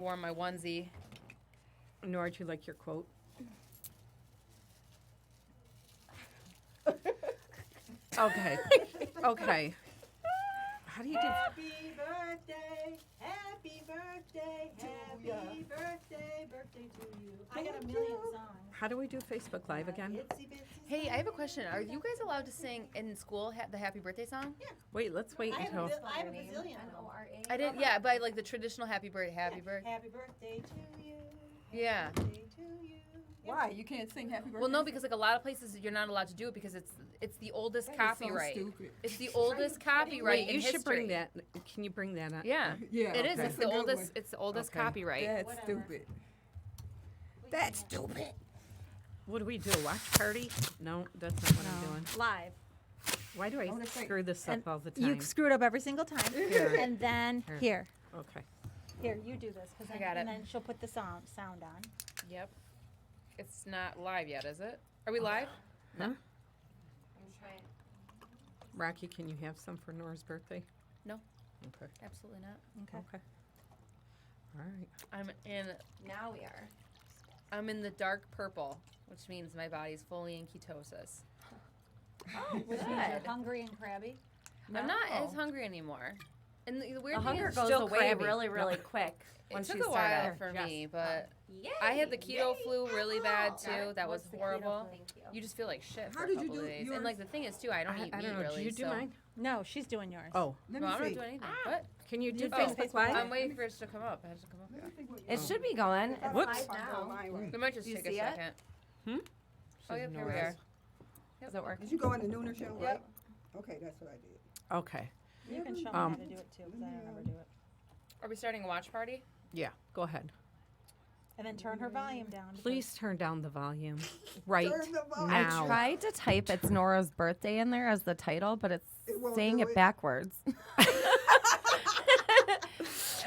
wore my onesie. Nora, do you like your quote? Okay. Okay. How do you do? Happy birthday, happy birthday, happy birthday to you. I got a million songs. How do we do Facebook Live again? Hey, I have a question. Are you guys allowed to sing in school the happy birthday song? Yeah. Wait, let's wait I have until. a bazillion. I didn't. Yeah, but like the traditional happy birthday, Happy birthday to you. Yeah. Happy birthday to you. Why? You can't sing happy birthday? Well, no, because like a lot of places you're not allowed to do it because it's the oldest copyright. So stupid. It's the oldest copyright Wait, in you history. should bring that. Can you bring that up? Yeah. Yeah. It is. Okay. It's That's the a good oldest. one. It's the oldest Okay. copyright. That's Whatever. stupid. That's stupid. What do we do? A watch party? No, that's not what I'm doing. Live. Why do I wanna say- screw this up And all the time? You screw it up every single time. Here. And then Here. here. Okay. Here, you do this. 'Cause I then, got and it. then she'll put the sound on. Yep. It's not live yet, is it? Are we live? Huh? I'm trying. Rocky, can you have some for Nora's birthday? No. Okay. Absolutely not. Okay. Okay. All right. I'm in. Now we are. I'm in the dark purple, which means my body's fully in ketosis. Oh, Which means you're hungry and crabby. I'm not No. as hungry anymore. And the weird The thing hunger is, goes still away crabby. really, really quick it once took you a start while out. for Yes. me, but Yay! I had the keto flu really bad too. Got it. That was What's the keto horrible. flu? Thank you. You just feel like shit for How a did you couple of do days. yours? And like the thing is too, I don't eat I meat don't know. really. Do you do so. mine? No, she's doing yours. Oh, No, I'm not doing anything. What? can you do Oh, Facebook Live? I'm waiting for it to come up. It has to come up. Yeah. It should be going. It's Whoops. live now. We might just Do you take a see it? second. Hmm? Oh, yep, here we Nora's. are. Does it work? Did you go on the Nooner show? Yep. Right? Okay, that's what I did. Okay. You can show me Um, how to do it too, because I don't ever do it. Are we starting a watch party? Yeah. Go ahead. And then turn her volume down. because- Please turn down the volume. Right Turn the volume. now. I tried to type "It's Nora's birthday" in there as the title, but it's It won't saying do it it. backwards.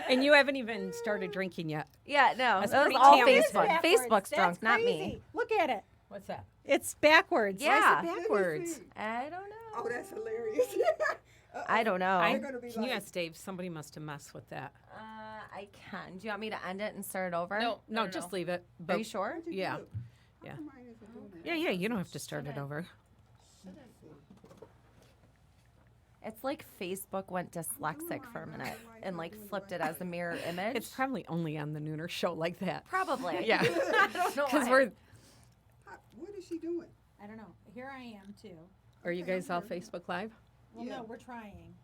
And you haven't even started drinking yet. Yeah, no, That's that was pretty all talented. It's Facebook. backwards. Facebook's drunk, That's not me. crazy. Look at it. What's that? It's backwards. Yeah. Let me Backwards. see. I don't know. Oh, that's hilarious. I don't know. They're gonna be Can you like- ask Dave? Somebody must have messed with that. I can. Do you want me to end it and start it over? No, just leave it. Are you sure? What'd you Yeah. do? How Yeah. come mine isn't doing that? Yeah, you don't have to start it over. It's like Facebook went dyslexic for a minute and like flipped it as a mirror image. It's probably only on the Nooner show like that. probably. Yeah. I don't know Because why. we're. What is she doing? I don't know. Here I am too. Are you Okay, guys all I'm here. Facebook Live? Well, Yeah. no, we're trying.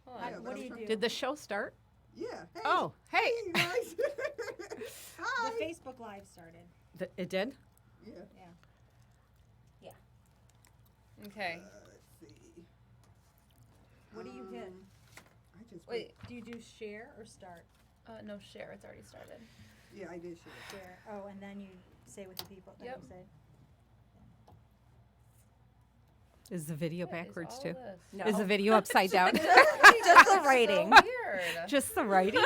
Hold Yeah, on. but What I'm do you trying- do? Did the show start? Yeah. Hey. Oh, hey. Hey, guys. Hi. The Facebook Live started. It did? Yeah. Okay. Let's see. What do you hit? I just Wait. Do you do share or start? No, share. It's already started. Yeah, I did share. Share. Oh, and then you say with the people. Then Yep. you say. Is the video What is backwards all too? this? No. Is the video upside down? just the writing. So weird. Just the writing?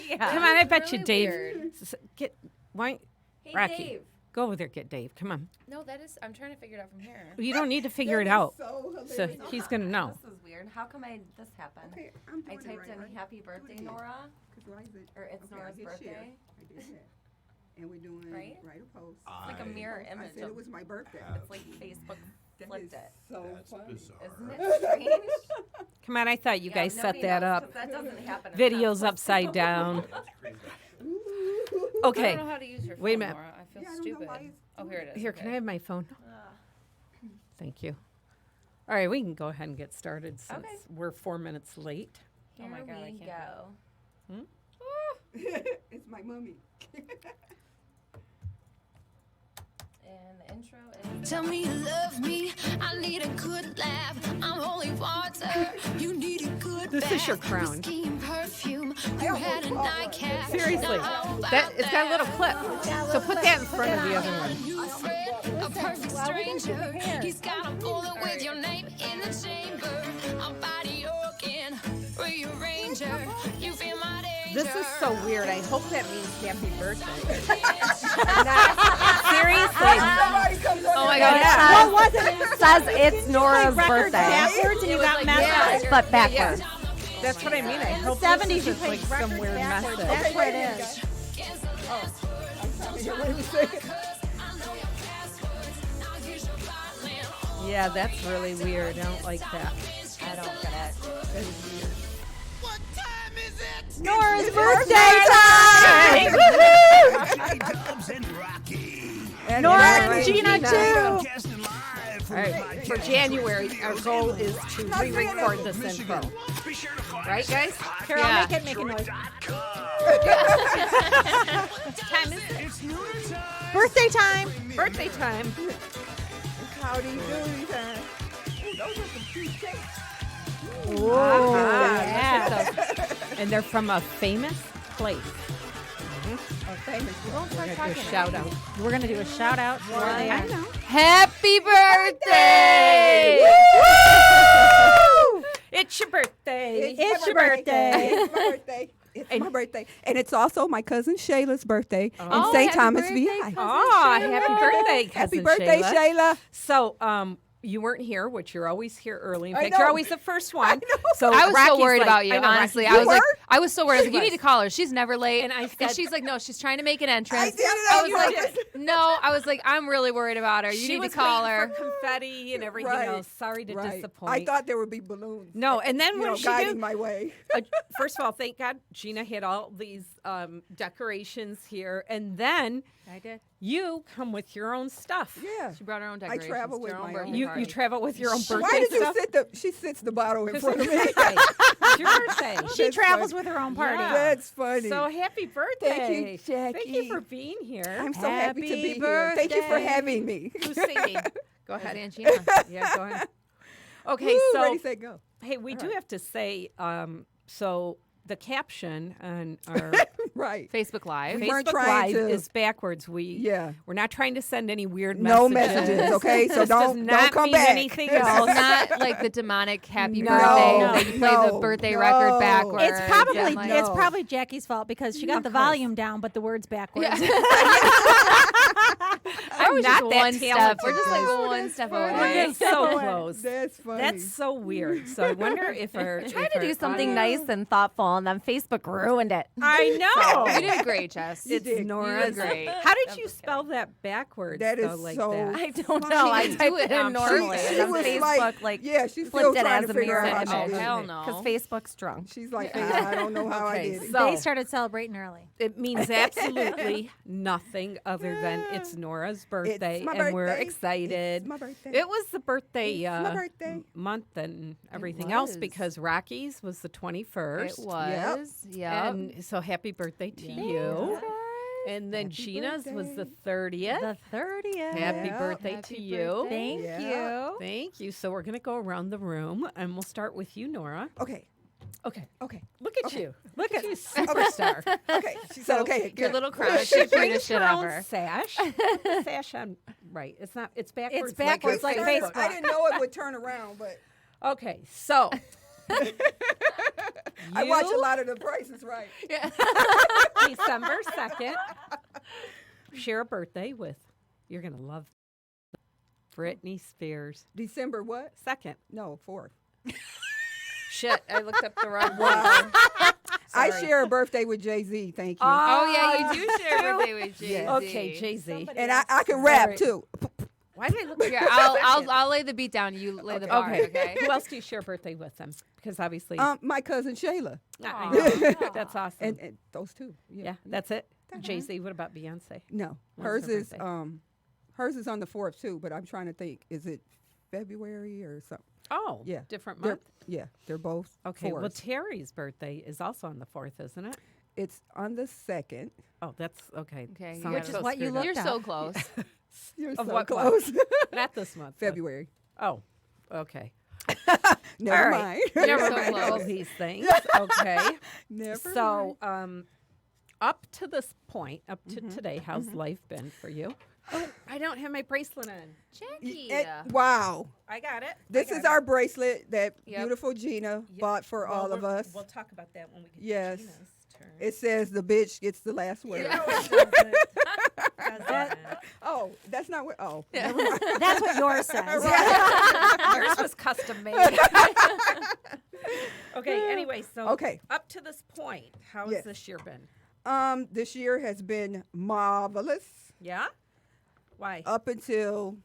Yeah. Come on, I bet you really Dave. weird. Get why? Hey, Rocky. Dave. Go over there, get Dave. Come on. No, that is. I'm trying to figure it out from here. You don't need to figure it That is out. So So hilarious. he's gonna know. This is weird. How come this happened? Okay, I'm I doing it typed right, in right? "Happy Do it Birthday, again. Nora," 'Cause why is it? or "It's Okay, I Nora's hit share. birthday." I did that. And we're doing Right? write a post. It's like a mirror I image said it of. was my birthday. It's like Facebook That flipped is it. so That's funny. bizarre. Isn't it strange? Come on, I thought you Yeah, guys set nobody that knows, up. 'cause That doesn't happen. It's not Videos supposed upside to. down. That's crazy. I Okay. don't know how to use your phone, Wait a minute. Laura. I feel Yeah, I don't know stupid. why it's Oh, here it is. Here, can I okay. have my phone? Ugh. Thank you. All right, we can go ahead and get started since Okay. we're 4 minutes late. Oh my Here God, I we can't go. It's my mummy. And the intro is. Tell me you love me, I need a good laugh. I'm holy water, you need a good This is your bath. crown. Whiskey and perfume, you had a nightcap. Seriously, Now how that about it's got a little clip. So put that in front of the other A one. new friend, a perfect stranger. He's got a bullet with your name in the chamber. A body organ, rearranger. You feel my danger. This is so weird. I hope that means happy birthday. Seriously. Somebody comes Oh my over God. there. Yeah. What was it? It says "It's Nora's Records birthday," backwards and you It was got like, messed yeah. up. but backwards. That's what I mean. I In the hope 70s, this you is like played records some weird backwards. message. That's what it is. What do we say? Yeah, that's really weird. I don't like that. I don't get it. That is weird. Nora's birthday J-Dubs and Rocky. And Nora Rocky. and Gina too. Broadcasting live from All right, for January, our goal is to re-record this info. Be sure to find Right, us guys? Carol, Yeah. make a noise. Time is it? It's nooner time. Birthday time. Birthday time. Howdy doody time. Ooh, those are some cute cakes. Yeah. And they're from a famous place. Oh, famous. We're going to do a shout out. We're gonna do a shout out. Where they are. Happy birthday! It's your birthday. It's your birthday. It's my birthday. It's And- my birthday. And it's also my cousin Shayla's birthday Oh, in St. happy Thomas, birthday, VI. cousin Oh, Shayla. happy birthday, cousin Happy birthday, Shayla. Shayla. So, you weren't here, which you're always here early. In I fact, know. you're always the first one. know. So I was so Rocky's worried like- about you, I know, honestly. Rocky, I was like, were? I was so worried. I was like, you was. need to call her. She's never late. And I And said- she's like, no, she's trying to make an entrance. I did it. I was You like, did. no. I was like, I'm really worried about her. You she need was to call waiting her. for confetti and everything Right. else. Sorry to Right. disappoint. I thought there would be balloons. No, and then You when know, she guiding did, my way. first of all, thank God Gina had all these decorations here, and then I did. you come with your own stuff. Yeah. She brought her own I decorations. travel to with her own my birthday own. You party. travel with your own birthday Why did you stuff. she sits the bottle in 'Cause front of it's me? your birthday. It's your birthday. She That's travels funny. with her own party. Yeah. That's funny. So happy birthday. Thank you, Jackie. Thank you for being here. I'm so happy to Happy be here. Thank you for birthday. having me. Who's singing? Go ahead. Angina. Yeah, go ahead. Okay, Woo, so ready, set, go. hey, we do have to say, so the caption on our Right. Facebook Live. We weren't Facebook trying Live to- is backwards. Yeah. We're not trying to send any weird No messages. messages, okay? So This does don't not come mean back. anything It's else. not like the demonic happy No, birthday no, where you play the birthday record no. backwards. It's probably and, like, it's probably Jackie's fault because she got Of the course. volume down, but the words backwards. I was not just that one step. talented. We're just like Oh, one that's step funny. away. We're so close. That's funny. That's so weird. So I wonder if our Trying if to our do something audience- nice and thoughtful, and then Facebook ruined it. I know. You did great, Jess. It's did. Nora's. You did great. How did you spell that backwards? That is though, like so that? I don't funny. know. I can typed do it it in on normally, She and then was Facebook yeah, she's still flipped it trying as to a figure mirror out how image. she did Hell it. no. because Facebook's drunk. She's like, I don't know how I Okay, did it. so- They started celebrating early. It means absolutely nothing other than it's Nora's birthday, my and we're birthday. excited. It's my birthday. It was the birthday, It's my birthday. month and everything else was. because Rocky's was the 21st. It was. Yeah. And so happy birthday to you. And then Happy Gina's was the birthday. 30th. The 30th. Happy Yeah. birthday Happy to you. birthday. Thank Yeah. you. Thank you. So we're going to go around the room and we'll start with you, Nora. Okay. Okay. Okay. Look at you. Look at you, superstar. Okay. She said, okay. Your good. little crown is the cutest shit Her own ever. sash. Put the sash on. Right. It's not. It's backwards. It's backwards like Facebook. Facebook. I didn't know it would turn around, but Okay. So. I watch a you, lot of The Price is Right. December 2nd. Share a birthday with. You're gonna love. Britney Spears. December what? 2nd. No, 4th. Shit. I looked up the wrong Wow. one. I Sorry. share a birthday with Jay-Z. Thank you. Oh yeah, you do share a birthday with Jay-Z. Okay, Jay-Z. and I can rap Alright. too. Why did I look? Here, I'll lay the beat down. You lay the bar. Okay. Who else do you share a birthday with them? Because obviously, My cousin Shayla. I know. That's awesome. And those two. yeah, that's it. Jay-Z. What about Beyonce? No. When's her birthday? Hers is on the 4th too, but I'm trying to think. Is it February or something? Oh, Yeah. different They're- month. Yeah, they're both Okay, well, 4s. Terry's birthday is also on the 4th, isn't it? It's on the 2nd. Oh, that's okay. Okay, So you I'm gotta- so what you screwed looked up. You're so close. You're Of so what close. Not this month. but- February. Oh, okay. Never All mind. right. Never so mind all close. these things. Okay. Never So, mind. up to this point, up to today, how's life been for you? Oh, I don't have my bracelet on. Jackie. Wow. I got it. This is our bracelet that Yep. beautiful Gina bought for all of us. We'll talk about that when we get Yes. to Gina's turn. It says the bitch gets the last word. Oh, that's not what. Oh, never mind. That's what yours says. Yours was custom made. okay, anyway, so Okay. up to this point, how has Yes. this year been? This year has been marvelous Yeah. Why? up until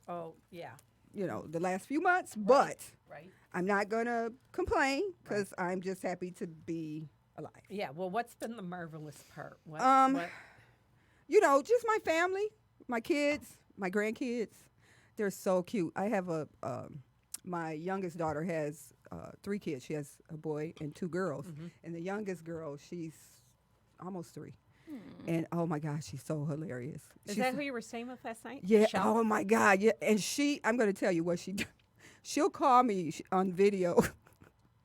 Oh, yeah. the last few months, but Right. I'm not gonna complain because I'm just happy to be alive. Yeah. Well, what's been the marvelous part? What? Just my family, my kids, my grandkids. They're so cute. I have my youngest daughter has 3 kids. She has a boy and 2 girls, and the youngest girl, she's almost 3. And oh my gosh, she's so hilarious. Is She's- that who you were staying with last night? Yeah. Michelle? Oh my God. Yeah. And I'm going to tell you what she does. She'll call me on video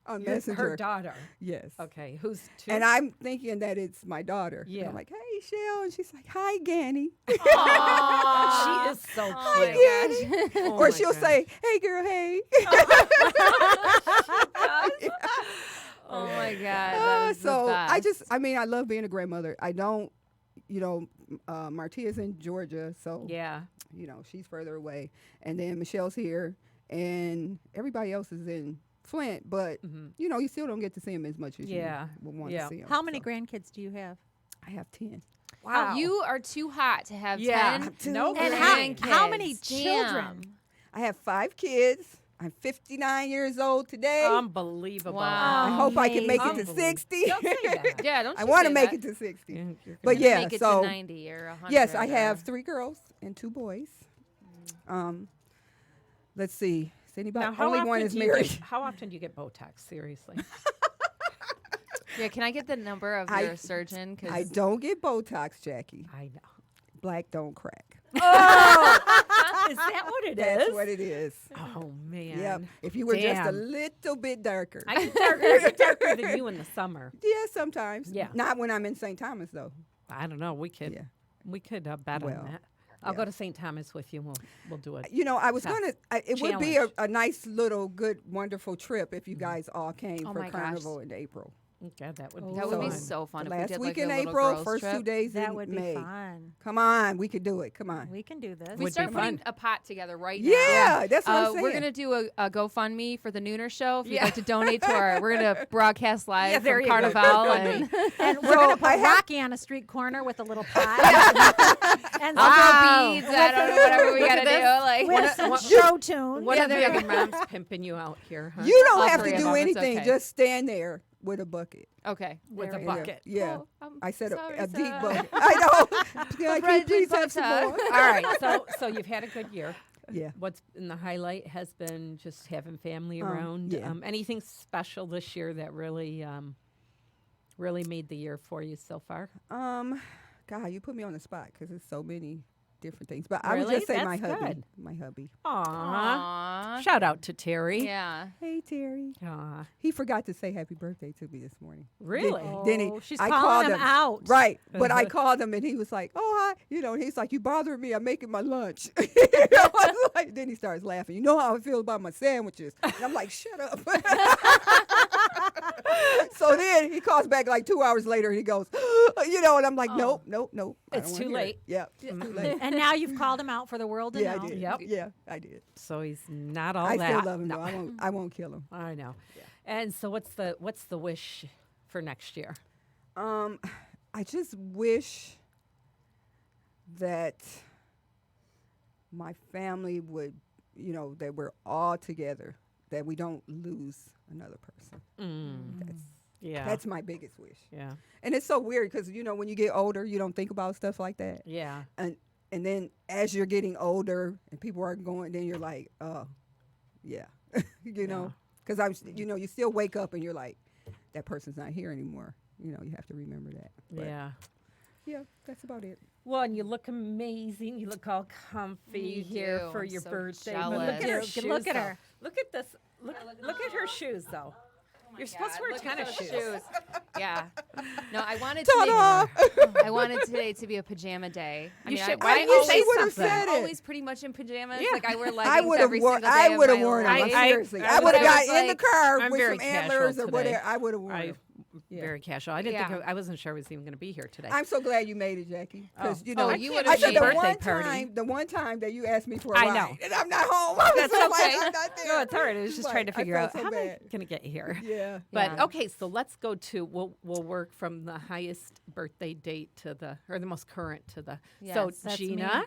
on Messenger. Her daughter. Yes. Okay. Who's 2? And I'm thinking that it's my daughter. And Yeah. I'm like, hey, Shell. And she's like, hi, Ganny. She is so Oh cute. my gosh. Oh or my she'll God. say, hey, girl, hey. Oh my God. That is So the I best. I love being a grandmother. I don't, Martia's in Georgia. So, Yeah. she's further away. And then Michelle's here. And everybody else is in Flint. But, you still don't get to see them as much as Yeah. you would want Yeah. to see them. How many grandkids do you have? I have 10. Wow. You are too hot to have Yeah. 10 No And grandkids. how many grandkids. children? Damn. I have 5 kids. I'm 59 years old today. Unbelievable. Wow. I hope I can make it to Unbelievable. 60. Don't say that. Yeah, don't I you want to say make that. it to 60. You're But gonna- yeah, Make it so to 90 or 100. yes, I or- have 3 girls and 2 boys. Let's see. Is anybody? Now, how Only one often is do you married. how often do you get Botox? Seriously. Yeah, can I get the number of I- your surgeon? I don't get Botox, Jackie. I know. Black don't crack. Is that what it is? That's what it is. Oh man. Yep. If you were just a Damn. little bit darker. I get darker than you in the summer. Yeah, sometimes. Yeah. Not when I'm in St. Thomas though. I don't know. We could. Yeah. We could bet Well, on that. I'll yeah. go to St. Thomas with you. We'll do it. I was Tough. it would be a Challenge. nice little good wonderful trip if you guys all came Oh for my gosh. Carnival in April. God, that would be That would be fun. so fun The if we last did week like in a little April, girls first trip. 2 days That in would be May. fun. Come on, we could do it. Come on. We can do this. We Would start be putting fun. a pot together right Yeah, now. that's what I'm saying. We're gonna do a GoFundMe for the Nooner Show. If you'd like to donate to our, we're gonna broadcast live Yeah, there from you go. Carnival. And And we're So going to put I have- Rocky on a street corner with a little pot. and I'll throw beads. I don't know, whatever we Look gotta at do. this. Like, with some show tune. One Yeah, of the there you other moms pimping you out here, huh? You don't All have 3 to of do them, it's anything. okay. Just stand there with a bucket. okay. With There a we go. bucket. Yeah. Oh, I'm I said sorry, a deep sir. bucket. I know. Can I Bread please and have some butter. more? All right. So you've had a good year. Yeah. What's been the highlight has been just having family Um, around. yeah. Anything special this year that really made the year for you so far? God, you put me on the spot because there's so many different things. But I would Really? just say my That's hubby. good. My hubby. Aw. Aww. Shout out to Terry. Yeah. Hey Terry. Aw. He forgot to say happy birthday to me this morning. Really? Then he, Oh, she's I calling called him out. Right. But I called him and he was like, oh, hi. He's like, you bothering me. I'm making my lunch. I was like, then he starts laughing. You know how I feel about my sandwiches. And I'm like, shut up. So then he calls back like 2 hours later and he goes, and I'm like, nope. I It's don't wanna too hear it. late. Yeah. It's too late. And now you've called him out for the world to Yeah, know. I did. Yep. Yeah, I did. So he's not all I that. still love him No. though. I won't kill him. I know. And so what's the wish for next year? I just wish that my family would, that we're all together, that we don't lose another person. Yeah. That's my biggest wish. yeah. And it's so weird because, when you get older, you don't think about stuff like that. Yeah. And then as you're getting older and people are going, then you're like, oh, yeah, because you still wake up and you're like, that person's not here anymore. You have to remember that. But Yeah. yeah, that's about it. Well, and you look amazing. You look all comfy You here do. for I'm your so birthday. jealous. Look at her Look shoes. at though. her. Look at this. Look at her shoes, though. You're supposed to wear Look at tennis those shoes. Yeah. No, I wanted Ta-da! I wanted today to be a pajama day. You should- I why didn't I you wish say you would have something? said I'm it. always pretty much in pajamas. Yeah. Like I wear I leggings would have every worn. single day I of would have my worn them. life. Seriously, I I would have was got in the like- car I'm with very some casual antlers or today. whatever. I would have worn I them. Yeah. very casual. I didn't Yeah. think I wasn't sure I was even going to be here today. I'm so glad you made it, Jackie. Because you know, Oh, you can't would've I made said it. the birthday one party. time that you asked me for a I ride, know. and I'm not home. I was That's so okay. like, I'm not there. No, it's all right. I was just Right. trying to I figure felt out so how am I bad. going to get here. Yeah. But Yeah. okay, so let's go to we'll work from the highest birthday date to the most current to the. So Yes, that's Gina, me.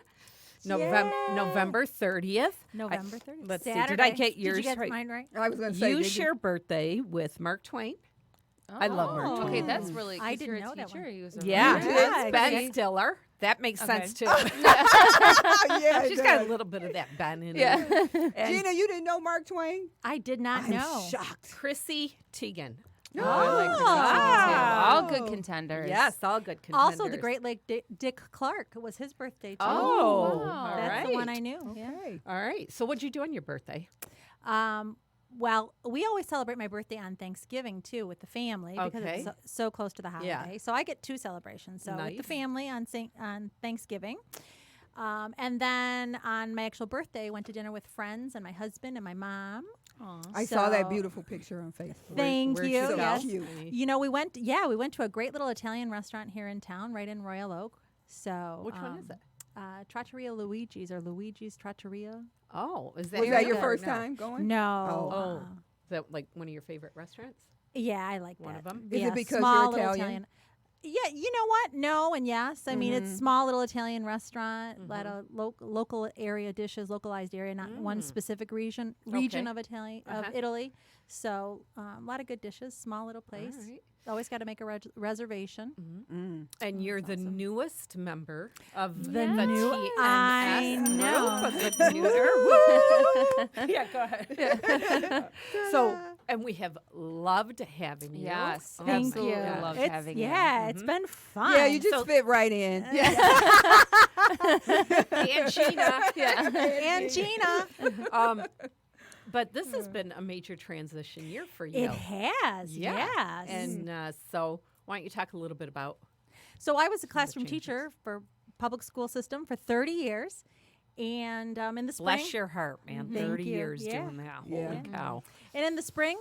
November 30th. November 30th. let's see, Saturday. did I get yours Did you get right? mine right? I was going to say, You did share birthday with Mark Twain. I love Mark Oh, Twain. okay, that's really. I 'cause you're didn't a know that teacher. one. He was a Yeah, writer. Yeah, it's Ben okay. Stiller. That makes Okay. sense too. yeah, it She's got a does. little bit of that Ben in Yeah. her. And Gina, you didn't know Mark Twain? I did not I'm know. shocked. Chrissy Teigen. Oh, I like Chrissy Teigen too. All good contenders. Yes, all good contenders. Also, the Great Lake Dick Clark was his birthday too. Oh, wow. all That's the one right. I knew. Yeah. Okay. All right. So what'd you do on your birthday? Well, we always celebrate my birthday on Thanksgiving too with the family because Okay. it's so close to the Yeah. holiday. So I get two celebrations. So with the Nice. family on Thanksgiving, and then on my actual birthday, I went to dinner with friends and my husband and my mom. I saw that So- beautiful picture on Facebook. Thank Where'd you. you go? Yes. Cute. You know, we went to a great little Italian restaurant here in town, right in Royal Oak. So Which one is it? Trattoria Luigi's or Luigi's Trattoria. Oh, is that Was that your or first no? time going? No. Oh, is that like one of your favorite restaurants? Yeah, I like One that. of 'em? Is it Yeah, because small you're little Italian? Yeah, you know what? No and yes. I mean, it's small little Italian restaurant, lot of local area dishes, localized area, not one specific region Okay. of Italian Uh-huh. of Italy. So a lot of good dishes, small little place. right. Always got to make a reservation. And you're the newest member of the The new- TNS I know. group. The neuter. Yeah, go ahead. So, and we have loved having you. Yes, Oh Thank my absolutely you. God. loved It's- having you. yeah, it's been fun. Yeah, you just So- fit right in. And Gina. Yeah. and Gina. But this has been a major transition year for you. It has. Yeah. Yes. And so, why don't you talk a little bit about? So I was a classroom changes. teacher for public school system for 30 years. And in the spring, Bless your heart, man. Thank 30 you. years Yeah. doing that. Yeah. Holy cow. and in the spring,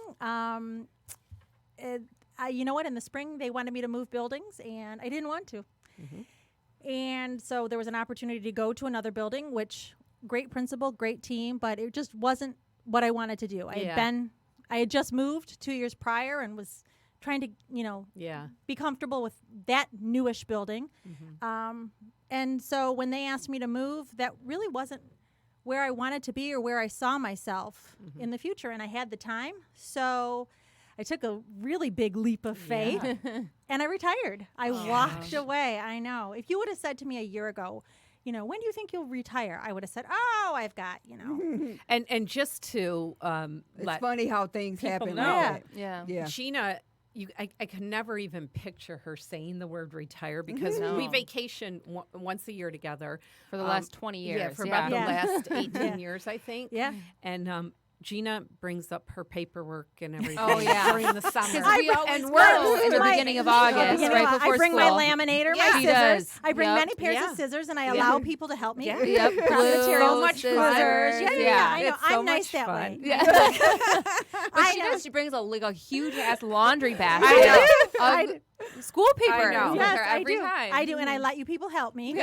you know what? In the spring, they wanted me to move buildings, and I didn't want to. And so there was an opportunity to go to another building, which great principal, great team, but it just wasn't what I wanted to do. I had just moved 2 years prior and was trying to, Yeah. be comfortable with that newish building. And so when they asked me to move, that really wasn't where I wanted to be or where I saw myself in the future. And I had the time. So I took a really big leap of faith and I retired. I walked away. I know. If you would have said to me a year ago, when do you think you'll retire? I would have said, oh, I've got, And just to It's let funny how things happen. know. like that. Yeah. Yeah. Gina, I can never even picture her saying the word retire because we No. vacation once a year together. For the last 20 years. Yeah, for yeah. about the Yeah. last 18 years, I think. Yeah. And Gina brings up her paperwork and everything Oh, yeah. during the summer. Because we always and go in the my- beginning of Yeah, August, beginning right of- before I bring school. my laminator, Yeah. my She scissors. does. I bring Yep. many pairs Yeah. of scissors, and I allow people to help me. Yeah. Yep. Cut Glue, materials, So much scissors. fun. Yeah, I know. It's so I'm nice much that fun. way. Yeah. But she know. does. She brings a huge ass laundry basket. I of school paper know. with Yes, her every I do. time. I do, and I let you people help me.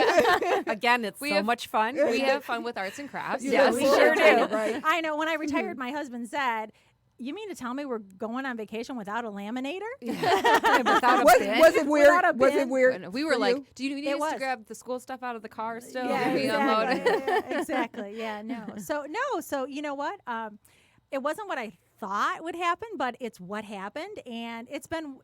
Again, it's We so have- much fun. We have fun with arts and crafts. Yes, look we forward sure to do. it, right? I know. When I retired, my husband said, "You mean to tell me we're going on vacation without a laminator?" Without a Was, bin. was it weird? Without a Was it bin. weird? And we were for like, you? do you need It us was. to grab the school stuff out of the car still? Yeah, We unload exactly. it. Yeah, exactly. Yeah, no. So you know what? It wasn't what I thought would happen, but it's what happened, and it's been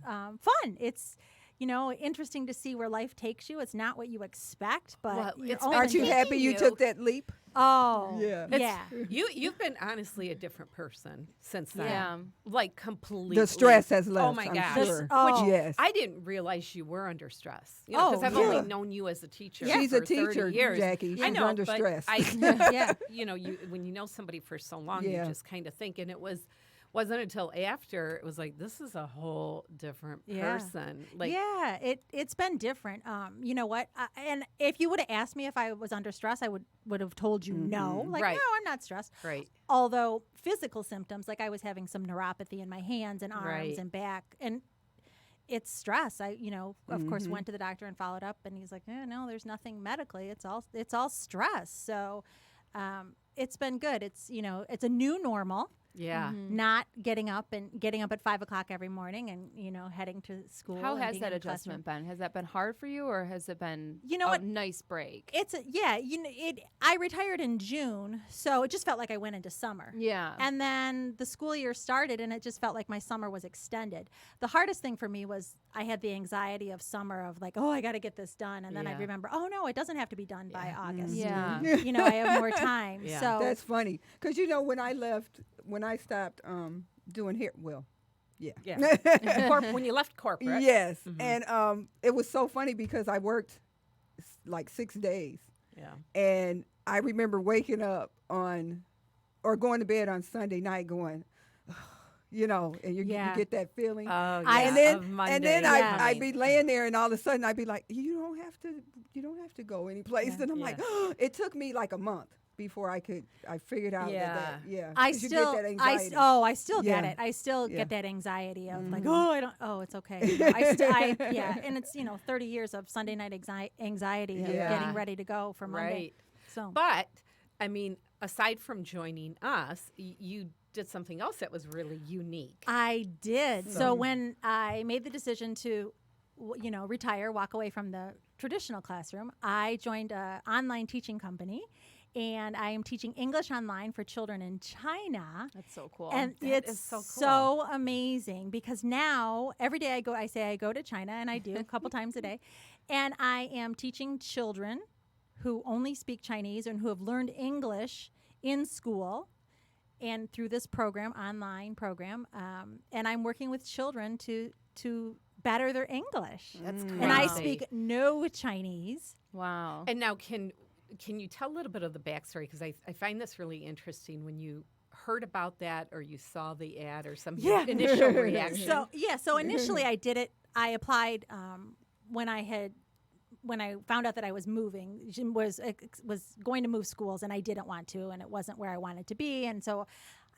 fun. It's interesting to see where life takes you. It's not what you expect, but Well, you're it's open Aren't you to it. happy you took that leap? Oh, Yeah. yeah. You've been honestly a different person since then. Yeah. Like completely. The stress has left. Oh my I'm gosh. Sure. Oh. Yes. I didn't realize you were under stress. Because Oh, I've yeah. only known you as a teacher. She's for a teacher, 30 years. Jackie. I She's know, under but stress. I, Yeah. when you know somebody for so long, Yeah. you just kind of think. And it was wasn't until after it was like, this is a whole different Yeah. person. Like, yeah, it's been different. You know what? And if you would have asked me if I was under stress, I would have told you no. Like, Right. no, I'm not stressed. right. Although physical symptoms, like I was having some neuropathy in my hands and arms Right. and back, and it's stress. I, of course, went to the doctor and followed up, and he's like, no, there's nothing medically. It's all stress. So, it's been good. It's it's a new normal. Yeah. Not getting up at 5 o'clock every morning and heading to school. How and has being that in the classroom. adjustment been? Has that been hard for you, or has it been You know a what? nice break? I retired in June, so it just felt like I went into summer. Yeah. And then the school year started, and it just felt like my summer was extended. The hardest thing for me was I had the anxiety of summer of like, oh, I got to get this done. And then I'd Yeah. remember, oh, no, it doesn't have to be done by August. Yeah. I have more time. Yeah. So That's funny. Because, when I stopped doing hair, yeah. When you left corporate. Yes. And it was so funny because I worked like 6 days. Yeah. And I remember waking up or going to bed on Sunday night going, and you get that feeling. Oh, yeah. and then, of Monday Yeah. I'd be laying there, and all of a sudden I'd be like, you don't have to go anyplace. Yeah. And I'm like, it took me like a month before I figured out that I 'cause you still, get that I anxiety. still Yeah. get it. I still Yeah. get that anxiety of like, it's okay. And it's 30 years of Sunday night anxiety of Yeah. getting ready to go for Monday. Right. So But, I mean, aside from joining us, you did something else that was really unique. I did. So when I made the decision to, retire, walk away from the traditional classroom, I joined an online teaching company. And I am teaching English online for children in China. That's so cool. And That it's is so cool. so amazing because now every day I say I go to China, and I do a couple times a day. And I am teaching children who only speak Chinese and who have learned English in school and through this program, online program. And I'm working with children to better their English. That's crazy. And I speak no Chinese. wow. And now, can you tell a little bit of the backstory? Because I find this really interesting when you heard about that or you saw the ad or some initial reaction. So initially I did it. I applied when I found out that I was moving, was going to move schools, and I didn't want to, and it wasn't where I wanted to be. And so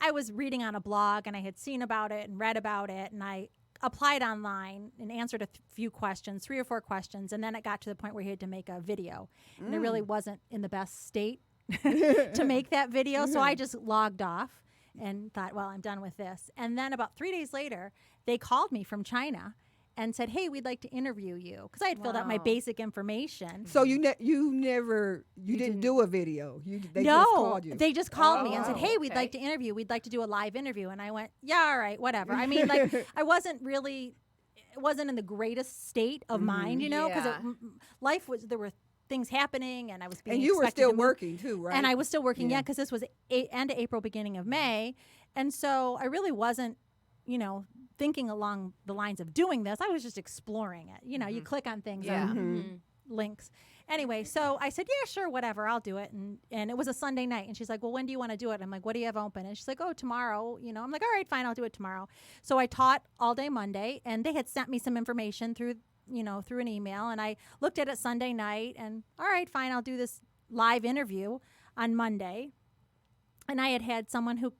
I was reading on a blog, and I had seen about it and read about it, and I applied online and answered a few questions, 3 or 4 questions, and then it got to the point where he had to make a video, and I really wasn't in the best state to make that video, so I just logged off and thought, well, I'm done with this. And then about 3 days later, they called me from China and said, hey, we'd like to interview you, because I had filled out my Wow. basic information. So you didn't do a video. They No, just called you. they just called me and said, Oh, hey, we'd okay. like to interview. We'd like to do a live interview. And I went, yeah, all right, whatever. I mean, like, I wasn't in the greatest state of mind, because Yeah. life was, there were things happening, and I was being and you were expected still to move. working too, right? And I was still working, Yeah. because this was end of April, beginning of May. And so I really wasn't, thinking along the lines of doing this. I was just exploring it. You click on things, Yeah. on links. Anyway, so I said, yeah, sure, whatever, I'll do it. And it was a Sunday night. And she's like, well, when do you want to do it? I'm like, what do you have open? And she's like, oh, tomorrow. I'm like, all right, fine, I'll do it tomorrow. So I taught all day Monday, and they had sent me some information through an email. And I looked at it Sunday night, and all right, fine, I'll do this live interview on Monday. And I had someone who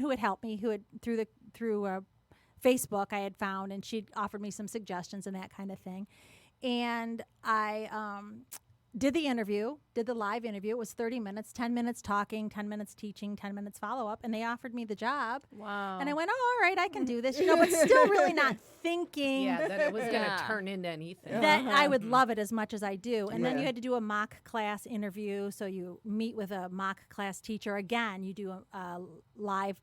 had helped me, who had through Facebook I had found, and she'd offered me some suggestions and that kind of thing. And I did the live interview. It was 30 minutes, 10 minutes talking, 10 minutes teaching, 10 minutes follow-up, and they offered me the job. Wow. And I went, oh, all right, I can do this, but still really not thinking that it was going to Yeah. turn into anything. that I would love it as much as I do. And then Yeah. you had to do a mock class interview. So you meet with a mock class teacher. Again, you do a live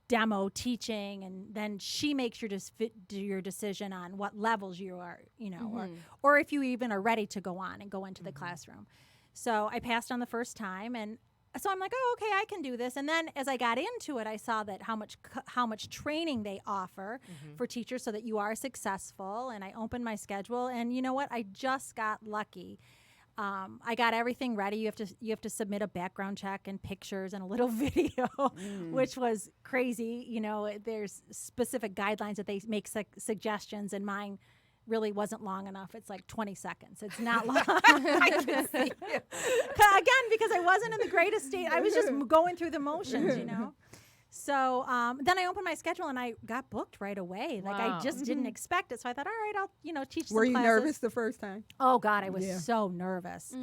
demo teaching, and then she makes your decision on what levels you are, or if you even are ready to go on and go into the classroom. So I passed on the first time, and so I'm like, oh, okay, I can do this. And then as I got into it, I saw that how much training they offer for teachers so that you are successful. And I opened my schedule, and you know what? I just got lucky. I got everything ready. You have to submit a background check and pictures and a little video, which was crazy. You know, there's specific guidelines that they make suggestions, and mine really wasn't long enough. It's like 20 seconds. It's not long. Again, because I wasn't in the greatest state. I was just going through the motions, you know. So then I opened my schedule and I got booked right away. Like I just didn't expect it. So I thought, all right, I'll teach some Were you classes. nervous the first time? Oh God, I was so nervous.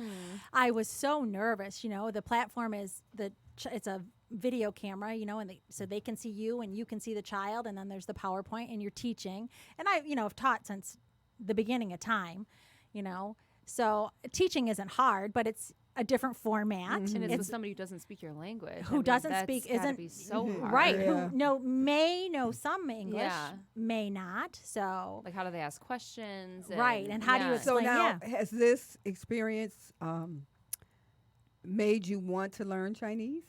I was so nervous. You know, the platform is it's a video camera, you know, and so they can see you and you can see the child, and then there's the PowerPoint and you're teaching. And I've taught since the beginning of time, you know. So teaching isn't hard, but it's a different format. And it's with somebody who doesn't speak your language. Who doesn't speak isn't be so hard. right. Who may know some English, Yeah. may not. So Like, how do they ask questions? right, and how do you So explain? now, has this experience made you want to learn Chinese?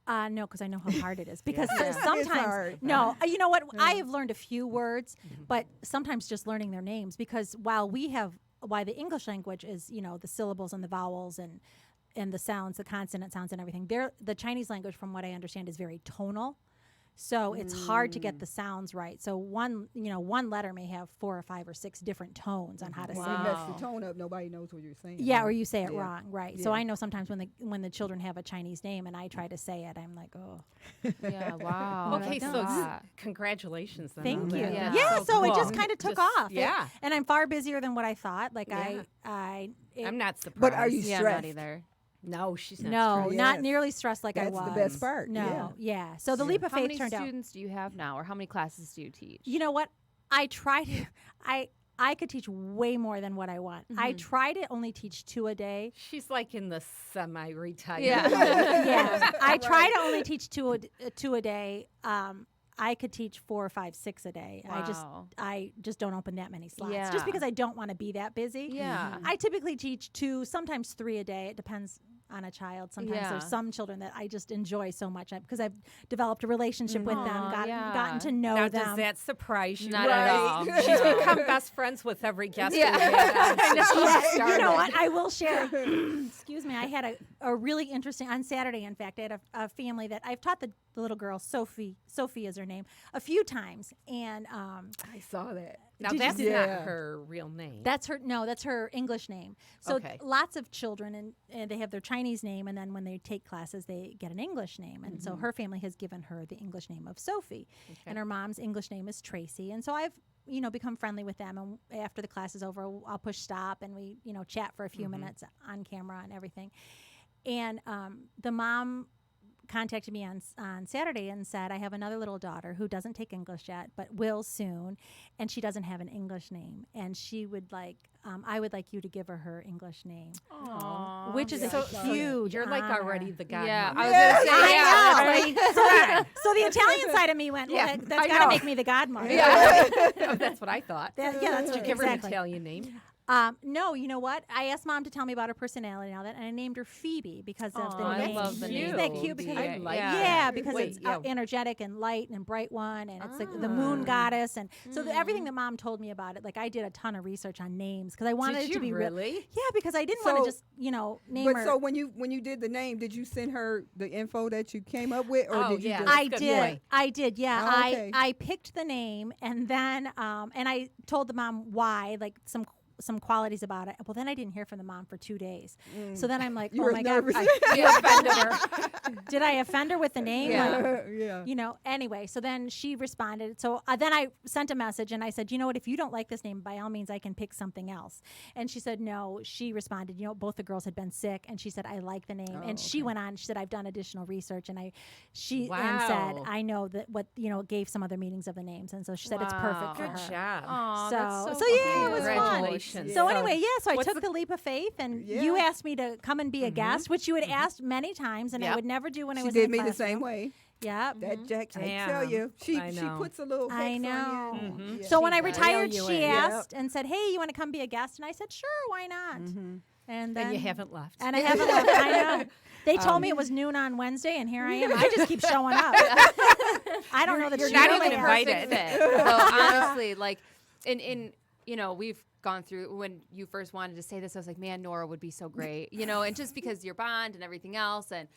No, because I know how hard it is. Because It's sometimes, hard. no, you know what? I have learned a few words, but sometimes just learning their names. Because while the English language is, you know, the syllables and the vowels and the sounds, the consonant sounds and everything, the Chinese language, from what I understand, is very tonal. So it's hard to get the sounds right. So one letter may have 4 or 5 or 6 different tones on how to They say mess it. the tone up. Nobody knows what you're saying. Yeah, right? or you say it Yeah. wrong, right? So Yeah. I know sometimes when the children have a Chinese name and I try to say it, I'm like, oh. Yeah, wow. Okay, that's so a lot. congratulations. Then Thank on you. that. Yeah. So it cool. just kind of took off. Yeah. And I'm far busier than what I thought. Like Yeah. I'm not surprised. But are you Yeah, stressed? not either. No, she's not no, stressed. not Yes. nearly stressed like I That's was. the best part. No, yeah. So the leap of How faith many turned out. students do you have now, or how many classes do you teach? You know what? I tried. I could teach way more than what I want. I try to only teach 2 a day. She's like in the semi-retired. Yeah, I try to only teach two a day. I could teach 4, 5, 6 a day. Wow. I just don't open that many slots, Yeah. just because I don't want to be that busy. Yeah. I typically teach 2, sometimes 3 a day. It depends on a child. Sometimes Yeah. there's some children that I just enjoy so much because I've developed a relationship with them, gotten to know Now, them. does that surprise you? Not at all. She's No. become best friends with every guest. Yeah. we've had since she You started. know what? I will share. Excuse me. I had a really interesting, on Saturday, in fact, I had a family that I've taught the little girl, Sophie is her name, a few times. And I saw that. Now, Did you that's see not that? her real name. that's her English name. So Okay. lots of children, and they have their Chinese name, and then when they take classes, they get an English name. And so her family has given her the English name of Sophie. And her mom's English name is Tracy. And so I've become friendly with them. And after the class is over, I'll push stop and we, chat for a few minutes on camera and everything. And the mom contacted me on Saturday and said, I have another little daughter who doesn't take English yet, but will soon, and she doesn't have an English name. And she would I would like you to give her English name, Aww. which is Yeah. a huge You're like honor. already the godmother. Yeah, I was gonna say, I yeah. know. So the Italian side of me went, well, Yeah, that's I got to know. make me the godmother. Oh, that's what I thought. That's Did you give her an exactly. Italian name? No, you know what? I asked Mom to tell me about her personality and all that, and I named her Phoebe because of the Aw, I name. love the name. Isn't that cute? Because I like yeah, that. because Wait, it's yeah. energetic and light and bright one, and it's the moon goddess, and so everything that Mom told me about it, like I did a ton of research on names because I wanted Did it to you be real. really? Yeah, because I didn't want So- to just name But her. so when you did the name, did you send her the info that you came up with, or Oh, did you yeah. just? I Good did. boy. I did. Yeah. Oh, okay. I picked the name and then and I told the mom why, like some qualities about it. Well, then I didn't hear from the mom for 2 days. So then I'm like, You oh were my nervous. god, you offended her. Did I offend her with the name? Like, Yeah. Anyway, so then she responded. So then I sent a message and I said, you know what, if you don't like this name, by all means, I can pick something else. And she said, no. She responded, both the girls had been sick. And she said, I like the name. And she went on, she said, I've done additional research. And she then said, Wow. I know that gave some other meanings of the names. And so she said, it's perfect for Good her. job. Aw, that's So yeah, it was fun. Congratulations. So anyway, so I what's took the leap of faith, and Yeah. you asked me to come and be a guest, which you had asked many times, and I Yep. would never do when I She was did in me the the same classroom. way. Yeah. That Jack, I Damn. tell you, she I know. puts a little. I hex know. On you. Mhm. Yeah. So when I She does. retired, Reel you she in. asked and said, "Hey, you want to come be a guest?" And I said, "Sure, why not?" And then And you haven't left. And I haven't left. I know. They told me it was noon on Wednesday, and here I am. I just keep showing up. I don't know that you're she not really even asked. invited. Perfect fit. So honestly, like in we've gone through when you first wanted to say this, I was like, man, Nora would be so great, and just because your bond and everything else. And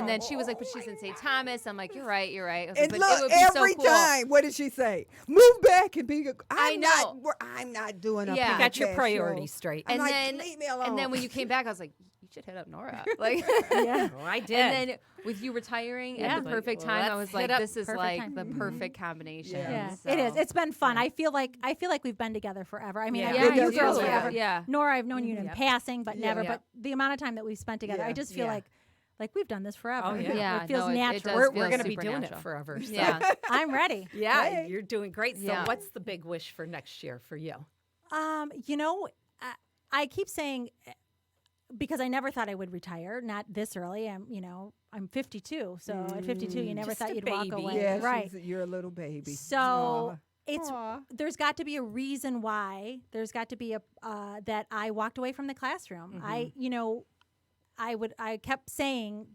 then she was like, but she's in St. Thomas. I'm like, you're right. I was And like, but look, it would be every so cool. time, what did she say? Move back and be. I know. I'm not doing a Yeah. You got your podcast priorities show. straight. I'm And like, then leave me alone. and then when you came back, I was like, you should hit up Nora. Like, Oh, I did. and then with you retiring Yeah. at the perfect Well, time, I let's was hit like, up this is perfect like time. the perfect combination. Yeah. It is. So- It's been fun. I feel like we've been together forever. I mean, I've Yeah. known Yeah, you you girls do. forever. Yeah. Nora, I've known you in Yep. passing, but never. Yeah. But the amount of time that we've spent together, I Yeah. just feel Yeah. like we've done this forever. Oh, yeah. Yeah, It feels no, it natural. does we're feel going to be doing it supernatural. forever. So. Yeah. I'm ready. Yeah, Hey. you're doing great. So Yeah. what's the big wish for next year for you? I keep saying because I never thought I would retire, not this early. I'm 52, so at 52, you never Just thought a you'd walk baby. away, yeah, right? you're a little baby. So it's Aw. there's got to be a reason why. There's got to be a that I walked away from the classroom. I kept saying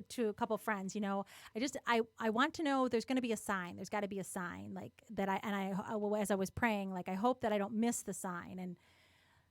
to a couple friends, I want to know there's going to be a sign. There's got to be a sign like that. As I was praying, like I hope that I don't miss the sign. And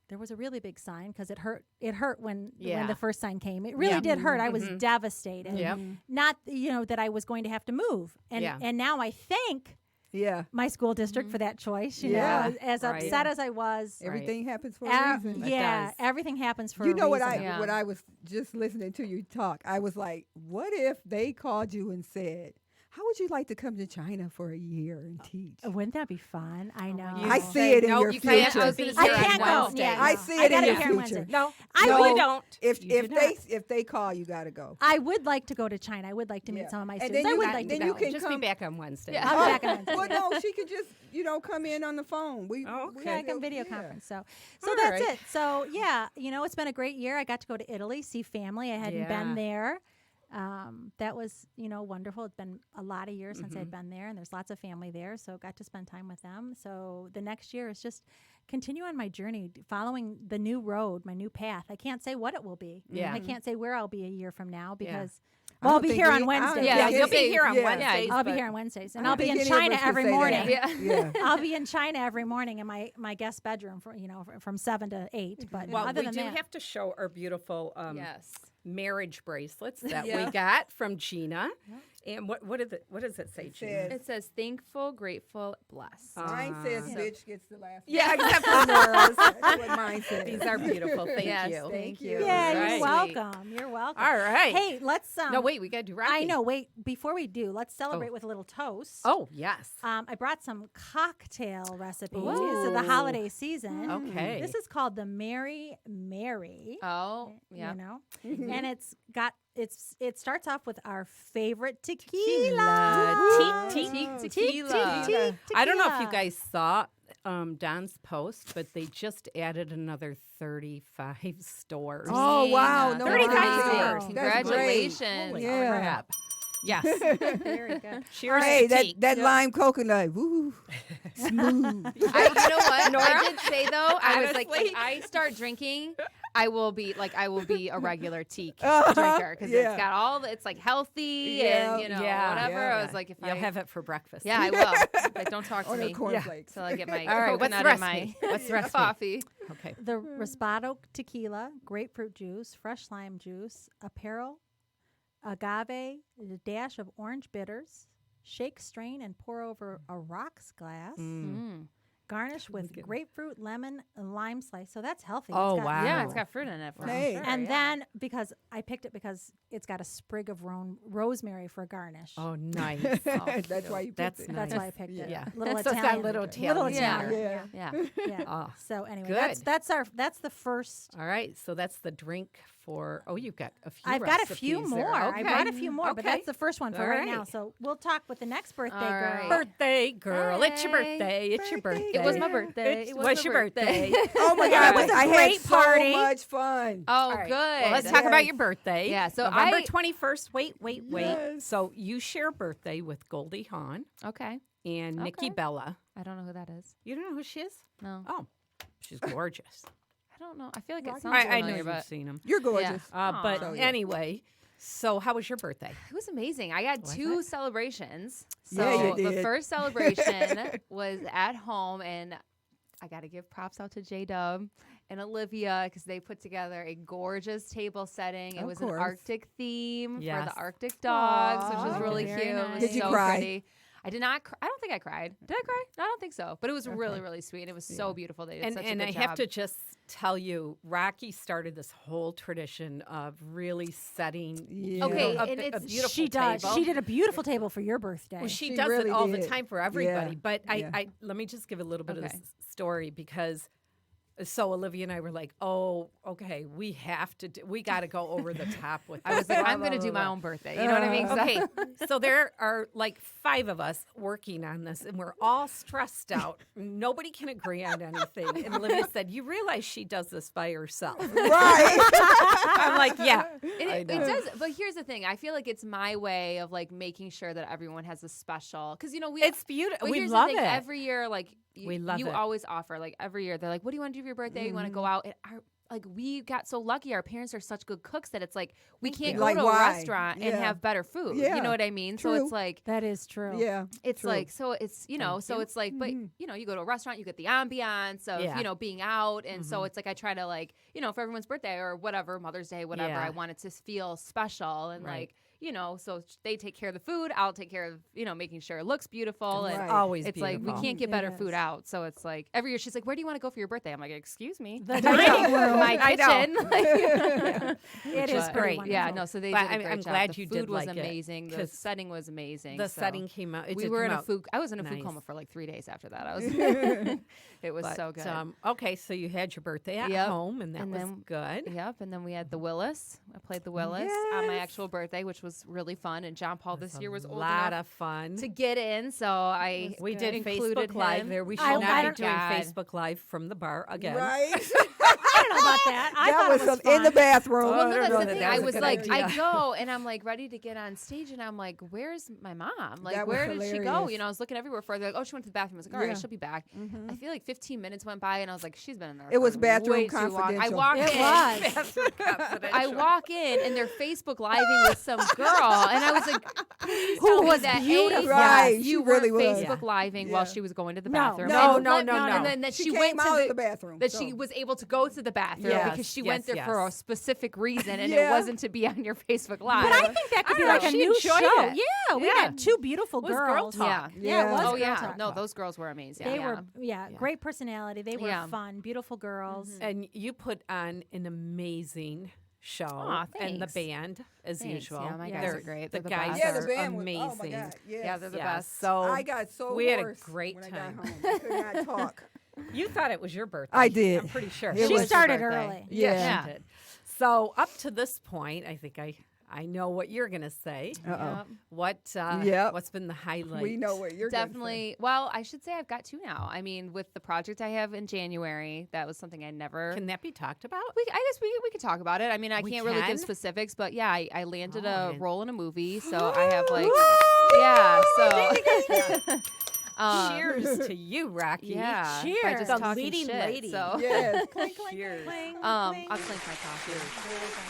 there was a really big sign because it hurt. It hurt when Yeah. the first sign came. It really Yeah. did hurt. I was devastated. Yep. Not that I was going to have to move. And Yeah. and now I thank Yeah, my school district for that choice. Yeah. As Right. upset as I was. everything happens for a reason. It Yeah, does. everything happens for You a know what reason. Yeah. what I was just listening to you talk. I was like, what if they called you and said, "How would you like to come to China for a year and teach?" Wouldn't that be fun? I know. You I say, see it in nope, your you can't future. be I here on can't go. Wednesday. Yeah, I no. see I it in gotta your be here on future. Wednesday. No, I no, would- you don't. If You do not. if they call, you got to go. I would like to go to China. I would like to meet Yeah. some of my And students. then I you would got- like to then go. you can just come- be back on Wednesday. Yeah. I'll be back on Wednesday. Well, no, she could just come in on the phone. Oh, okay. Yeah, I can video conference. So All that's right. it. So yeah, it's been a great year. I got to go to Italy, see family. I hadn't Yeah. been there. That was, wonderful. It's been a lot of years since Mm-hmm. I'd been there, and there's lots of family there. So got to spend time with them. So the next year is just continue on my journey, following the new road, my new path. I can't say what it will be. Yeah. I can't say where I'll be a year from now because I I'll don't be think here we- on I Wednesday. don't Yeah, think you'll be it- here on yeah. Wednesdays. I'll be but- here on Wednesdays, I and don't I'll be think in any of China us could every say that. morning. Yeah. Yeah. I'll be in China every morning in my guest bedroom from 7 to 8. But Well, other we than do that, have to show our beautiful Yes. marriage bracelets that Yeah. we got from Gina. And what does it say, Gina? says- It says thankful, grateful, blessed. Mine says Yeah. bitch gets the last. Yeah, except for Nora's. That's what mine says. These are beautiful. Thank Yes, you. thank you. yeah, Right. you're welcome. You're welcome. All right. Hey, let's. No, wait, we got to do Rocky. I know. Wait, before we do, let's celebrate with a little toast. Oh, yes. I brought some cocktail recipes Ooh. of the holiday season. Okay. This is called the Mary Mary. Oh, yeah. And it starts off with our favorite tequila. Tequila. Tequila. I don't know if you guys saw Don's post, but they just added another 35 stores. Oh wow! Dang, No, 35 wonder. stores. That's great. Congratulations. Yeah. Crap. Yes. Very good. Cheers Hey, to tea. that lime coconut, woo, smooth. You know what? Nora? I did say though, I was like, Honestly? if I start drinking, I will be a regular tea Uh-huh. drinker because Yeah. it's got all the, it's like healthy Yeah. and Yeah. whatever. Yeah. I was like, if You'll I have it for breakfast. yeah, I will. But don't talk to Or the me cornflakes. till I get my All right, what's the coconut in my recipe? What's the recipe? coffee. Okay. The Raspado tequila, grapefruit juice, fresh lime juice, apparel, agave, a dash of orange bitters. Shake, strain, and pour over a rocks glass. Mm. Garnish with grapefruit, lemon, and lime slice. So that's healthy. Oh, It's got- wow. Yeah, it's got fruit in it. For Hey. sure, And yeah. then because I picked it because it's got a sprig of rosemary for garnish. Oh, nice. That's why you. That's picked it. That's nice. why I picked it. Yeah. Little So it's that Italian. little Little Italian. Italian. Yeah. yeah. Yeah. Oh, So anyway, good. that's the first. All right. So that's the drink for. Oh, you've got a few. I've got a few recipes there. more. I Okay. brought a few more, but Okay. that's the first one for All right now. right. So we'll talk with the next birthday All girl. right. Birthday girl. It's your Hey. birthday. It's your birthday. It was my birthday. It It was was your my birthday. Oh my Yeah, God! it was a I great had so party. much fun. Oh, All right. good. Well, let's talk about your birthday. Yeah, so November I- 21st. Wait. Yes. So you share birthday with Goldie Hawn Okay. and Nikki Okay. Bella. I don't know who that is. You don't know who she is? No. Oh, she's gorgeous. I don't know. I feel like it sounds I know familiar, you've but seen them. You're gorgeous. But So, yeah. anyway, so how was your birthday? it was amazing. I had Was two it? celebrations. So Yeah, you the did. first celebration was at home, and I got to give props out to J-Dub and Olivia because they put together a gorgeous table setting. It Of was course. an Arctic theme for Yes. the Arctic dogs, which was Aw. really Very cute. It was nice. Did you so cry? pretty. I did not. I don't think I cried. Did I cry? No, I don't think so. But it was really, really sweet. And it was so beautiful. They did such a And good I job. have to just tell you, Rocky started this whole tradition of really setting Yeah. Okay, a, and a it's- beautiful She does. table. She did a beautiful table for your birthday. Well, she She does really it all the did. time for everybody. Yeah. But Yeah. I let me just give a little bit of Okay. this story because. So Olivia and I were like, "Oh, okay, we have to. We got to go over the top with." I was like, blah, I'm going to blah, do blah, my blah. own birthday. You know what I mean? 'Cause Okay, so there are like 5 of us working on this, and we're all stressed out. Nobody can agree on anything. And Olivia said, "You realize she does this by herself?" Right. I'm like, "Yeah." It does, but here's the thing. I feel like it's my way of like making sure that everyone has a special because we. It's beautiful. But We here's love the thing, it. every year, like We love you it. always offer like every year. They're like, "What do you want to do for your birthday? You want to go out?" And like we got so lucky. Our parents are such good cooks that it's like we can't go Like, to a why? restaurant and Yeah. have better food. Yeah. You know what I mean? So True. it's like. That is true. Yeah. It's true. like so it's so it's like but you go to a restaurant you get the ambiance of Yeah. being out and so it's like I try to like for everyone's birthday or whatever Mother's Day whatever Yeah. I want it to feel special and Right. like so they take care of the food I'll take care of making sure it looks beautiful and Right. Always it's like we beautiful. can't get better Yes. food out so it's like every year she's like where do you want to go for your birthday I'm like excuse me The dining room. my I know. kitchen It is But- pretty great. yeah wonderful. no so they But did a I'm- great I'm job. glad The you food did was like it, amazing the 'cause setting was amazing The so. setting came out. We did were come in a out food. I was in a food nice. coma for like 3 days after that. I was. It was But, so good. Okay, so you had your birthday at Yep. home, and that And was then- good. Yep, and then we had the Willis. I played the Willis on my actual birthday, which was really fun. And John Paul this year was a old lot enough of fun. to get in, so I We did included Facebook Live him. there. We should I not be don't- doing God. Facebook Live from the bar again. Right. I don't know about that. I that thought was it was some in the fun. bathroom. Oh, Well, I no, don't that's know the that thing. that I was a was good like, I idea. go and I'm like ready to get on stage, and I'm like, where's my mom? Like, That was where did she go? hilarious. I was looking everywhere for her. They're like, oh, she went to the bathroom. I was like, all right, Yeah. she'll be back. I feel like 15 minutes went by, and I was like, she's been in there. It was for bathroom way too long. I confidential. walk It in. was. I walk in and they're Facebook living with some girl, and I was like, "Please Who tell me was that beautiful. Right, you she really weren't was. Facebook living Yeah. while she was going to the No. bathroom." No, And no, let- no, no. And then that She she came went to out the, of the bathroom. that so. she was able to go to the bathroom Yes, because she yes, went there for a yes. specific reason, and Yeah. it wasn't to be on your Facebook Live. But I think that could I be don't like know, a she new enjoyed show. it. Yeah, we Yeah. had 2 beautiful It was girl girls. talk. yeah. Yeah, it was Oh girl yeah. talk. No, those girls were amazing. They yeah. were, great personality. They were Yeah. fun, beautiful girls. And you put on an amazing show, Aw, and the thanks. band as Thanks. usual. Yeah, my guys They're- are great. The They're the guys best. Yeah, are the band amazing. was. Oh my God. Yes. Yeah, they're the Yeah, best. So I got so we had a hoarse great when time. I got home. I could not talk. You thought it was your birthday. I did. I'm pretty sure. It She was your started birthday. early. Yes, Yeah. she did. So up to this point, I think I know what you're gonna say. Uh-oh. Yep. What's been the highlight? We know what you're gonna say. Definitely. Well, I should say I've got 2 now. I mean, with the project I have in January, that was something I never. Can that be talked about? I guess we could talk about it. I mean, I We can't really can? give specifics, but yeah, I landed Oh, a and- role in a movie, so I have like, yeah, so. Cheers to you, Rocky. Yeah, Cheers. by just the talking leading shit, lady. so. Yes. Cheers. I'll clink my coffee.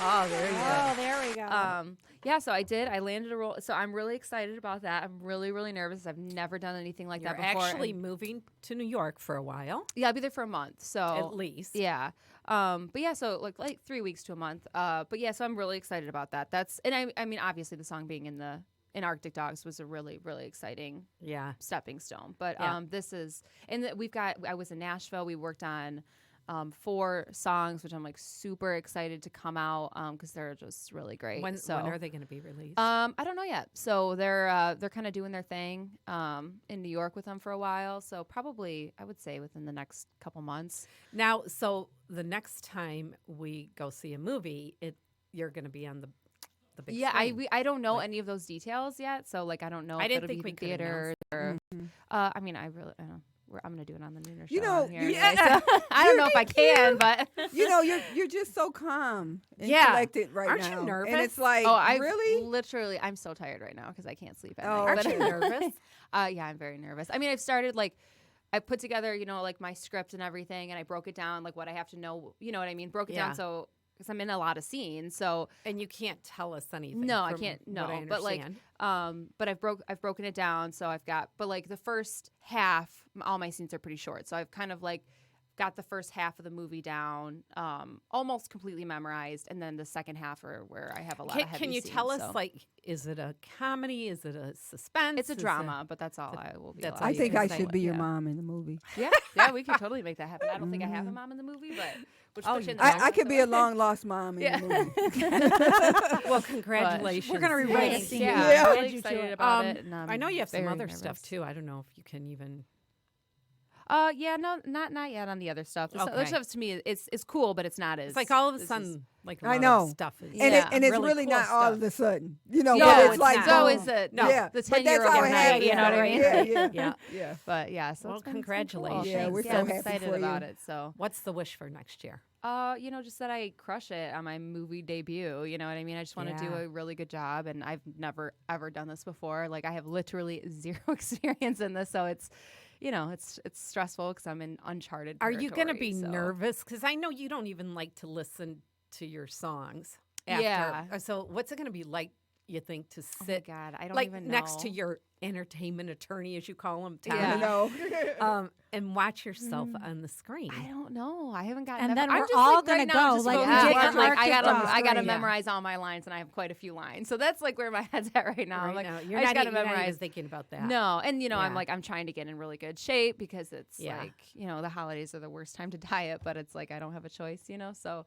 Oh, there you Oh, go. there we go. Yeah, so I did. I landed a role, so I'm really excited about that. I'm really, really nervous. I've never done anything like You're that before. actually and- moving to New York for a while, yeah, I'll be there for a month. So at least. Yeah. But yeah, so like 3 weeks to a month. But yeah, so I'm really excited about that. I mean, obviously the song being in Arctic Dogs was a really, really exciting Yeah. stepping stone. But Yeah. this is, and I was in Nashville. We worked on 4 songs, which I'm like super excited to come out because they're just really great. When so, are they going to be released? I don't know yet. So they're kind of doing their thing in New York with them for a while. So probably I would say within the next couple months. Now, so the next time we go see a movie, you're going to be on the big Yeah, screen. I don't know Like- any of those details yet. So like I don't know. I if didn't it'll think be we could theater or. I mean, I don't know. I'm gonna do it on the Nooner show. You know, here you- anyway, so I don't know if I can, but You know, you're just so calm and Yeah. collected right Aren't you now. nervous? And it's like, I really? literally, I'm so tired right now because I can't sleep at Oh, night. Aren't but- you nervous? Yeah, I'm very nervous. I mean, I've started I put together, like my script and everything, and I broke it down, like what I have to know. You know what I mean? Broke it Yeah. down so because I'm in a lot of scenes. So And you can't tell us anything. no, I from can't. what No, I but like, understand. but I've broken it down. So I've got, but like the first half, all my scenes are pretty short. So I've kind of like got the first half of the movie down, almost completely memorized, and then the second half are where I have a lot of heavy Can you scenes, tell us, so. like, is it a comedy? Is it a suspense? It's a Is drama, but that's all I will be. that's allowed all I to you think do. I say. should be your Yeah. mom in the movie. Yeah, we could totally make that happen. I don't think I have a mom in the movie, but which Oh, puts you in the I wrong could be a one. long lost mom in Yeah. the movie. Well, congratulations. We're gonna rewrite a Thanks. scene. Yeah, Yeah. I'm Add really you to excited it. about it. And I know you have some very other nervous. stuff too. I don't know if you can even. Yeah, no, not yet on the other stuff. The Okay. other stuff to me is cool, but it's not as. It's like all of a this is- sudden, like a I lot know. of stuff is. And, Yeah. and it's really really cool not all stuff. of a sudden, you know. No, but it's it's like not. So boom. is it? No. Yeah, The but that's 10-year-old how it night, happens. you know what I mean? Yeah, yeah, Yeah. yeah. But yeah, so Well, it's been cool. congratulations. Yeah, we're Thanks. so I'm happy excited for about you. it. So, What's the wish for next year? just that I crush it on my movie debut. You know what I mean? I just want to do Yeah. a really good job, and I've never ever done this before. Like I have literally zero experience in this, so it's. It's stressful because I'm in uncharted. Are you going to be territory, so. nervous? Because I know you don't even like to listen to your songs. After. Yeah. So what's it going to be like? You think to Oh my sit God, I don't like even know. next to your entertainment attorney, as you call him, Tommy, Yeah. No. and watch yourself on the screen? I don't know. I haven't gotten. And that then far. I'm we're just, all like, gonna right now, I'm go, just like we focused did on, for like, I gotta, Arctic I gotta Rock. memorize all my lines, and I have quite a few lines. So that's like where my head's at right now. I'm like, You're I just not, gotta you're not even memorize. thinking about that. No, and I'm Yeah. like, I'm trying to get in really good shape because it's Yeah. like, the holidays are the worst time to diet, but it's like I don't have a choice, So,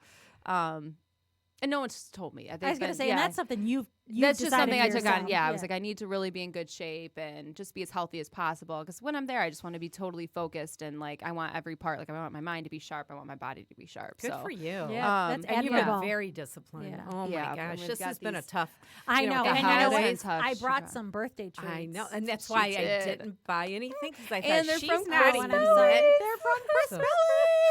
and no one's told me. I was going to say, and that's something you've that's just decided something I took on. yourself. Yeah, I was like, I need to really be in good shape and just be as healthy as possible. Because when I'm there, I just want to be totally focused and like I want every part. Like I want my mind to be sharp. I want my body to be sharp. Good so. for you. Yeah, that's And you've admirable. been very disciplined. Yeah. Oh Yeah, my and gosh, we've this got has been a these- tough. I you know. with the And you know what? holidays. tough. I She brought got- some birthday treats. I know, and that's She why I did. didn't buy anything because I thought And they're she's from not Chris even Belly's. it. They're from Chris So,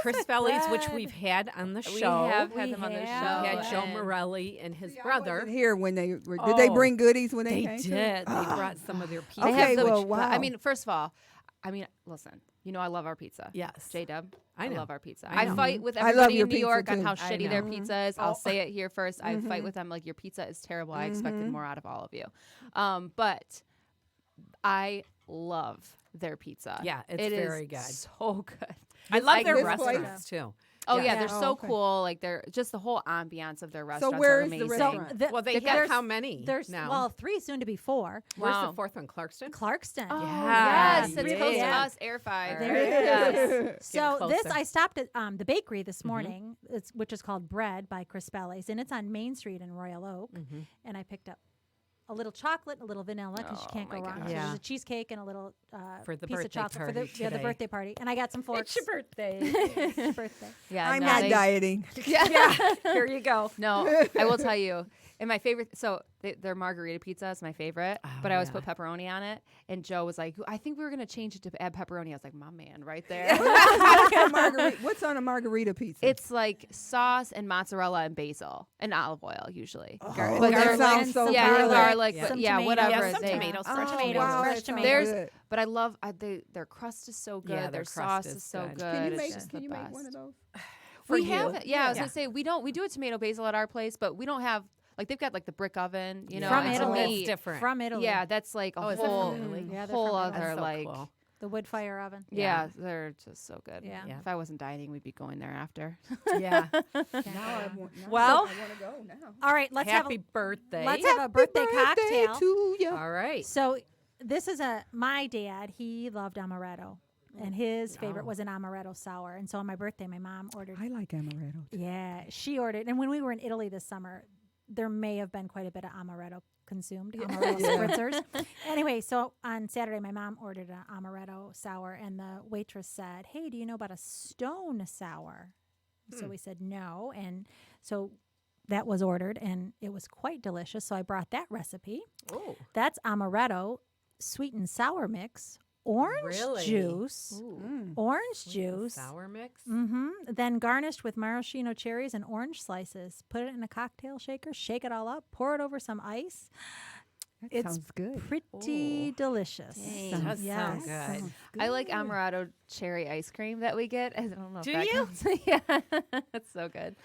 Chris Belly's, which we've had on the We show. have We had them on the show. have. We had Joe and- Morelli and his I brother. wasn't here when they were. Did they Oh, bring goodies when They came? did. through? They brought some of their pizza. They Okay, have the, well, I wow. mean, first of all, listen. I love our pizza. Yes. J-Dub. I know. love our pizza. I I know. fight with I love everybody your in New pizza York on too. how I shitty their know. pizza is. I'll say it here first. I fight with them like your pizza is terrible. I expected more out of all of you. But I love their pizza. Yeah, it's It is very good. So good. I love I their this restaurants place- too. Oh Yeah. yeah, Yeah. they're Oh, so okay. cool. Like they're just the whole ambiance of their restaurants where are is the amazing. restaurant? Well, they they've got- have how many There's now? well 3, soon to be 4. Where's Wow. the fourth one? Clarkston? Clarkston. Oh Yeah. yes, it's close to Yeah. us. Air 5. There Yes. So this, closer. I stopped at the bakery this morning, which is called Bread by Chris Belly's, and it's on Main Street in Royal Oak. And I picked up a little chocolate, a little vanilla, because you Oh, can't go my wrong. gosh. So Yeah. there's a cheesecake and a little For the piece birthday of chocolate for party the the today. birthday party. And I got some forks. It's your birthday. It's your birthday. Yeah, I'm no, not they- dieting. yeah. Here you go. No, I will tell you. And my favorite, so their margarita pizza is my favorite, but I always put pepperoni on it. And Joe was like, I think we were going to change it to add pepperoni. I was like, my man, right there. What's on a margarita pizza? It's like sauce and mozzarella and basil and olive oil usually. Oh, but that they're sounds so yeah, good. garlic, Yeah. but Some yeah, tomatoes. whatever. Yeah, some they- tomatoes, Oh, fresh tomatoes, tomatoes. wow, fresh that sounds tomatoes. There's, good. but I love their crust is so good. Yeah, their their sauce crust is is so good. good. Can you It's make? just Can the you make best. one of those? For we you. have, I was Yeah. gonna say we do a tomato basil at our place, but we don't have like they've got like the brick oven, you know, From and to Italy. me- It's different. From Italy. Yeah, that's like a Oh, is that from whole Italy? Yeah, they're whole from other That's so like cool. The wood fire oven. yeah, they're just so good. Yeah. Yeah. If I wasn't dieting, we'd be going there after. Yeah. Now I want. Now Well- I want to go now. All right, let's Happy have birthday. let's have a birthday Birthday cocktail. to you. All right. So this is my dad. He loved amaretto, and his favorite was an amaretto sour. And so on my birthday, my mom ordered. I like amaretto. Yeah, she ordered. And when we were in Italy this summer, there may have been quite a bit of amaretto consumed, amaretto spritzers. Anyway, so on Saturday, my mom ordered an amaretto sour, and the waitress said, "Hey, do you know about a stone sour?" So we said no, and so that was ordered, and it was quite delicious. So I brought that recipe. Oh. That's amaretto, sweet and sour mix, orange Really? juice, orange juice. Sour mix. Then garnished with maraschino cherries and orange slices. Put it in a cocktail shaker, shake it all up, pour it over some ice. That It's sounds good. pretty delicious. Dang. Does Yes. sound good. I like Amaretto cherry ice cream that we get. I don't know Do if that you? counts. Yeah, it's so good.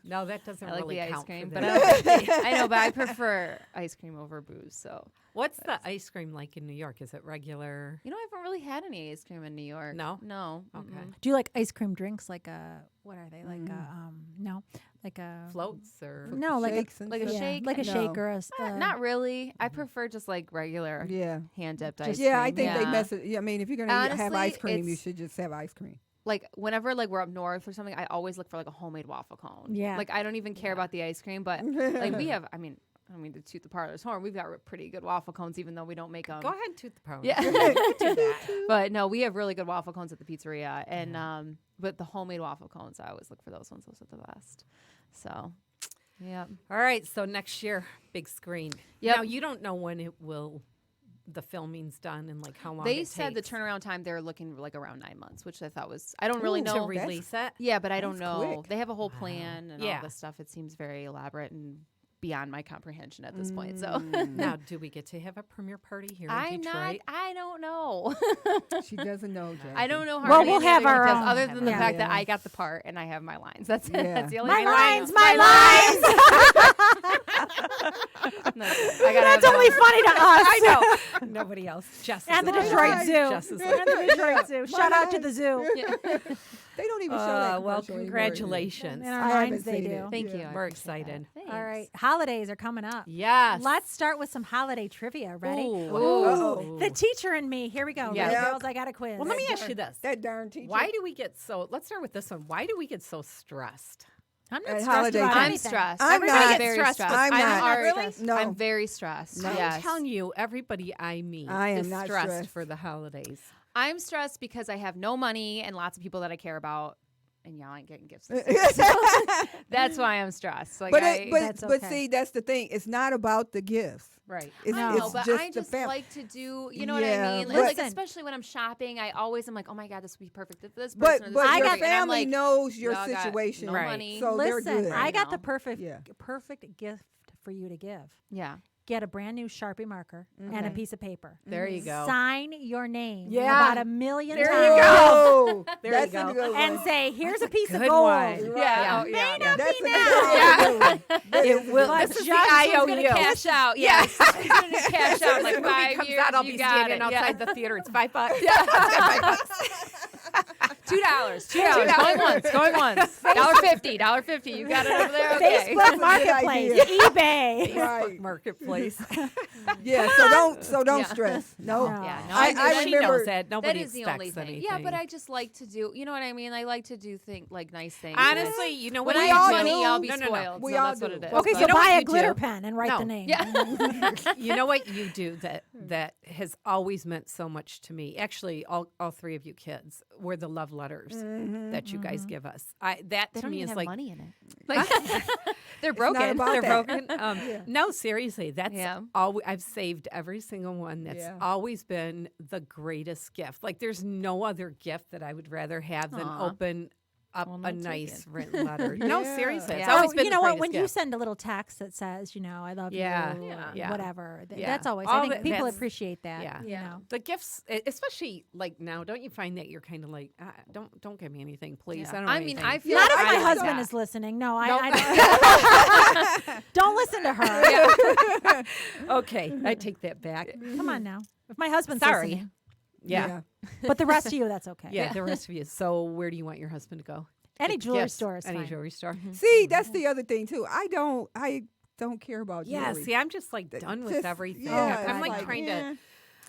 No, that doesn't I like really the ice count cream, for but that. I know, but I prefer ice cream over booze. So What's the ice cream like in New York? Is it regular? I haven't really had any ice cream in New York. No? no. Okay. mm-mm. Do you like ice cream drinks? Like what are they? Like no, like a Floats or? No, like Shakes and like a stuff. shake? like a No. shake or a Not really. I prefer just like regular Yeah. hand dipped ice Just- cream. Yeah, I think they Yeah. mess it. Yeah, I mean, if you're gonna have Honestly, ice cream, you it's- should just have ice cream. Like whenever like we're up north or something, I always look for like a homemade waffle cone. Yeah. Like I don't even care about the ice cream, but like we have. I mean to toot the parlor's horn, we've got pretty good waffle cones, even though we don't make them. Go ahead and toot the pony. Yeah. Do that. But no, we have really good waffle cones at the pizzeria, and but the homemade waffle cones, I always look for those ones. Those are the best. So, yeah. All right, so next year, big screen. Yep. Now, you don't know when the filming's done and like how long They it said the takes turnaround time they're looking like around 9 months, which I thought was I don't really Ooh, know. to that's- release it. Yeah, but I don't That's know. quick. They have a whole plan and Yeah. all this stuff. It seems very elaborate and beyond my comprehension at this point. So Now, do we get to have a premiere party here in I'm Detroit? not. I don't know. She doesn't know, Jackie. I don't know how. Well, any we'll of the have other our details, own. other than the Yeah. fact that Yeah. I got the part and I have my lines. That's it. Yeah. That's the only my thing I lines, know. my lines. That's only funny to us. I know. Nobody else. Jess And the is like- Detroit Zoo. Jess is like- And the Detroit Zoo. Shout out to the zoo. They don't even show that. well, commercial anymore. congratulations. In our I haven't minds, they seen do. it. Thank you. Yeah. I We're appreciate that. excited. All right, holidays are coming up. Yes. Let's start with some holiday trivia. Ready? Ooh. Uh-oh. The teacher and me. Here we go. Yeah. Ready, Yep. girls? I got a quiz. Well, let me ask you this. That darn teacher. Why do we get so, let's start with this one. Why do we get so stressed? I'm not At stressed holiday about time. I'm anything. stressed. I'm Everybody not. gets very Stressed, stressed. but I'm not. already Really? stressed. No. I'm very stressed. No. Yes. I'm telling you, everybody I meet I am is not stressed stressed. for the holidays. I'm stressed because I have no money and lots of people that I care about, and y'all ain't getting gifts. This year. So that's why I'm stressed. Like, But That's but okay. see, that's the thing. It's not about the gifts. Right. It's, No. I know, it's but just I the just family. like to do, you know what Yeah, I mean? but- Like, Listen. especially when I'm shopping, I always am like, oh my God, this would be perfect for this person. But or this but would be your perfect. And I'm family like, knows your y'all got situation, no Right. money. so they're Listen, good. I got the know. Yeah. perfect gift for you to give. Yeah. Get a brand new Sharpie marker and a Okay. piece of paper. There you go. Sign your name Yeah. about 1,000,000 There times. you go. There There that's you a go. good And one. say, here's a piece of Good gold. one. Yeah. Oh, yeah. That's a now. good one. It will. But This is the just He's IOU. gonna cash out. Yes. He's gonna cash out in like When the movie 5 comes years. out, I'll you be got standing it. outside Yeah. the theater. It's $5. $2. $2. Going once. Going once. $1.50. $1.50. You got it over there. Okay. Facebook Marketplace, eBay. Right. Marketplace. Yeah. So don't Yeah. stress. No. No. Yeah, no, I she remember- knows that. Nobody that is the expects only thing. anything. Yeah, but I just like to do. You know what I mean? I like to do like nice things. honestly, you know what when I we have all money, do. I'll be No, no, no. spoiled. We so all that's what do. it is. Okay, You so know buy what a you glitter do? pen and write No. the name. Yeah. You know what you do that has always meant so much to me. Actually, all three of you kids were the love letters that you guys give us. That They to don't me even is have like money in it. Like, they're broken. about they're that. broken. No, seriously, that's Yeah. all. I've saved every single one. That's Yeah. always been the greatest gift. Like there's no other gift that I would rather have than Aw. open up Well, a no nice taken. written letter. No, Yeah. seriously, it's Yeah. always Or, been you the know what? greatest When you gift. send a little text that says, I love Yeah. you, Yeah. or Yeah. whatever. Yeah. That's always. All I think that- people that's- appreciate that. yeah. You know. The gifts, especially like now, don't you find that you're kind of like, don't give me anything, please. Yeah. I don't. I want mean, anything." I feel Not like if my I like husband that. is listening. No, No. I don't listen to her. Okay, I take that back. Come on now. If my husband's Sorry. listening. Yeah. But the rest of you, that's okay. Yeah, the rest of you. So, where do you want your husband to go? Any Get jewelry gifts. store is Any fine. jewelry store. See, that's the other thing too. I don't care about Yeah, jewelry. see, I'm just like done with Just- everything. yeah, I'm it's like trying yeah. to.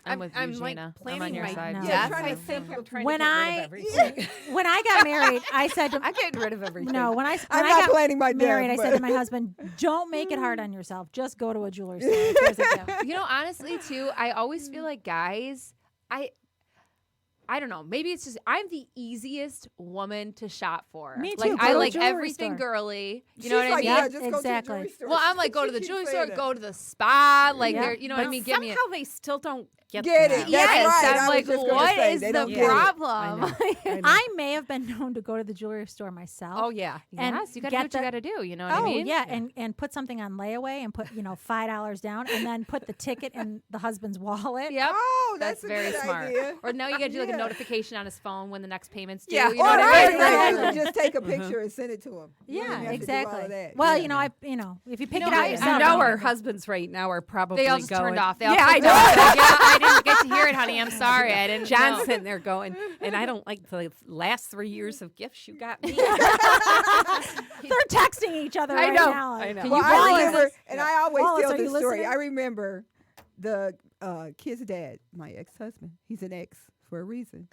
I'm with you, like Gina. I'm planning on your my side. No. Yeah, death. trying to I think think I'm of- trying When to get rid I- of everything. When I got married, I said to I'm getting rid of everything. no. When I I'm when I not got planning my married, death, I said but- to my husband, "Don't make it hard on yourself. Just go to a jewelry store. Here's a gift." You know, honestly, too, I always feel like guys, I don't know. Maybe it's just I'm the easiest woman to shop for. Me Like too. I Go to a like jewelry everything store. girly. You She's know what I like, mean? yeah, Yep, just go to exactly. the jewelry store. Well, I'm like, go to the She jewelry keeps store, saying go to the spa. Like, Yeah. they're, you know what I But mean? Give me a, somehow they still don't get Get that. it. That's Yes, right. I'm I was like, just gonna what say, is they the don't get it. problem? I may have been known to go to the jewelry store myself. Oh yeah. And Yes, you got to do get what you the- got to do. You know what Oh I mean? yeah, and put something on layaway and put $5 down, and then put the ticket in the husband's wallet. Yep. Oh, that's a very good smart. idea. Or now you got to do like a Yeah. notification on his phone when the next payment's due. Yeah. You know Or what I right, mean? right, you can just take a picture and send it to him. You don't Yeah, even have to do all exactly. of that. Well, Yeah. if you pick know, it out I yourself, know don't our have to- husbands right now are probably They all just going. turned off. They all Yeah, I clicked know. off. Like, yeah, I didn't get to hear it, honey. I'm sorry. I didn't. John's know. sitting there going, and I don't like the last 3 years of gifts you got me. They're texting each other I right know, now. I know. Can Well, you I Wallace- remember, and I always Wallace, tell are this you story. listening? I remember the kid's dad, my ex-husband. He's an ex for a reason.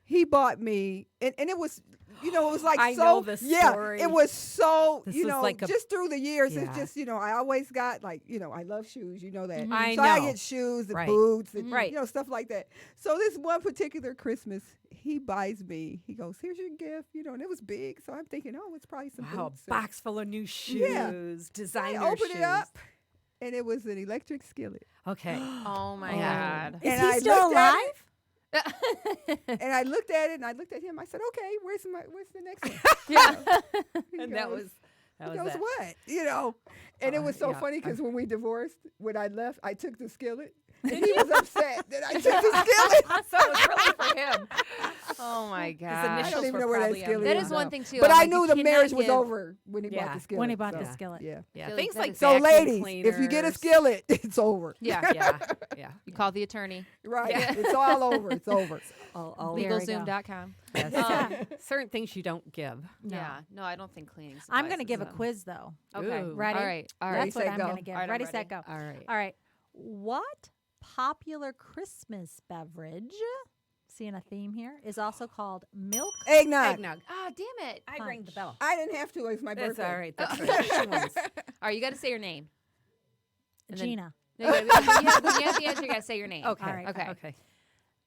He bought me, and it was, it was like I so. know this yeah, story. it was so. This was like a- just through the years, Yeah. it's just I always got I love shoes. You know that. I so I know. get shoes and Right. boots and Right. stuff like that. So this one particular Christmas, he buys me. He goes, "Here's your gift," and it was big. So I'm thinking, oh, it's probably some Wow, boots. a box full of new shoes, Yeah. designer I opened shoes. it up, and it was an electric skillet. Okay. Oh my Oh. God. Is And he I still looked at alive? it, and I looked at it, and I looked at him. I said, "Okay, where's the next one?" Yeah. He And that goes- was he it. goes, "What?" And it was so yeah. funny because when we divorced, when I left, I took the skillet, and he was upset that I took the skillet. So it was really for him. Oh my His God. I initials don't even were know where that probably on skillet That is. is one thing too. But I'm I like, knew you the cannot marriage was give- over when he Yeah. bought the skillet. When he bought the so, skillet. Yeah. Yeah, Feel things that like is- So, vacuum ladies, if you get a cleaners. skillet, it's over. Yeah. Yeah. You call the attorney. Right. Yeah. It's all over. It's over. All There we go. LegalZoom.com. yes. Certain things you don't give. Yeah. No, I don't think cleaning. I'm going to supplies give a is quiz though. Okay. Ooh. Ready? All right. All right. That's what set, I'm go. going to give. All right, I'm ready, ready. set, go. All right. All right. What popular Christmas beverage, seeing a theme here, is also called milk? Eggnog. Eggnog. Ah, damn it. I rang the bell. I didn't have to. It's my That's birthday. all right. That's right. She wins. All right. You got to say your name. And then- Gina. No, when you have the answer, you got to say your name. Okay. All right. Okay. Okay.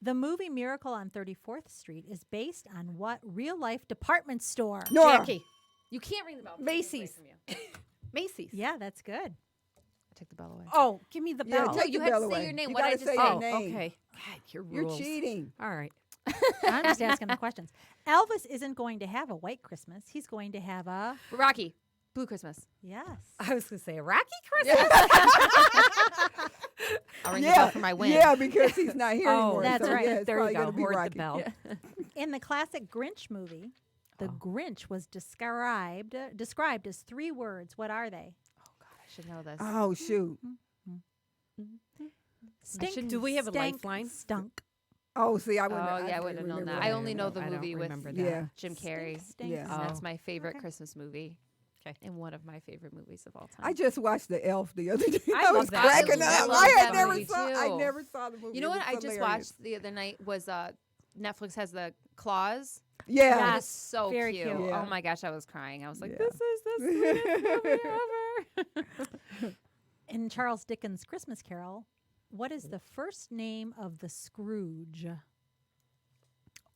The movie Miracle on 34th Street is based on what real-life department store? Nora. Jackie. You can't ring the bell. Macy's. I Macy's. Yeah, that's good. took the bell away. Oh, give me the Yeah, bell. No, take you the have to bell say away. your name. You What I gotta just say said. your Oh, name. okay. God, your You're rules. cheating. All right. I'm just asking the questions. Elvis isn't going to have a white Christmas. He's going to have a Rocky. Blue Christmas. yes. I was going to say a Rocky Christmas. I'll ring the bell for my win. Yeah, because he's not here Oh, anymore. that's so right. Yeah, it's There you probably go. gonna be Hoard the Rocky. bell. In the classic Grinch movie, the Grinch was described as 3 words. What are they? Oh God, I should know this. Oh shoot. Stink. Do we have a stank, lifeline? Stunk. Oh, see, I Oh wouldn't. yeah, I wouldn't have known remember that. I only know the I don't movie with remember that. Yeah. Jim Carrey. Stink, Yeah. And Oh. that's my favorite Okay. Christmas movie. 'Kay. And one of my favorite movies of all time. I just watched The Elf the other day. I I love was that cracking movie. up. I I love had that never movie, saw. I too. never saw the movie. You know It what was I just hilarious. watched the other night was Netflix has the Claws. Yeah. That Yes, is so very cute. cute. Yeah. Oh my gosh, I was crying. I was like, Yeah. this is the sweetest movie ever. In Charles Dickens' Christmas Carol, what is the first name of the Scrooge?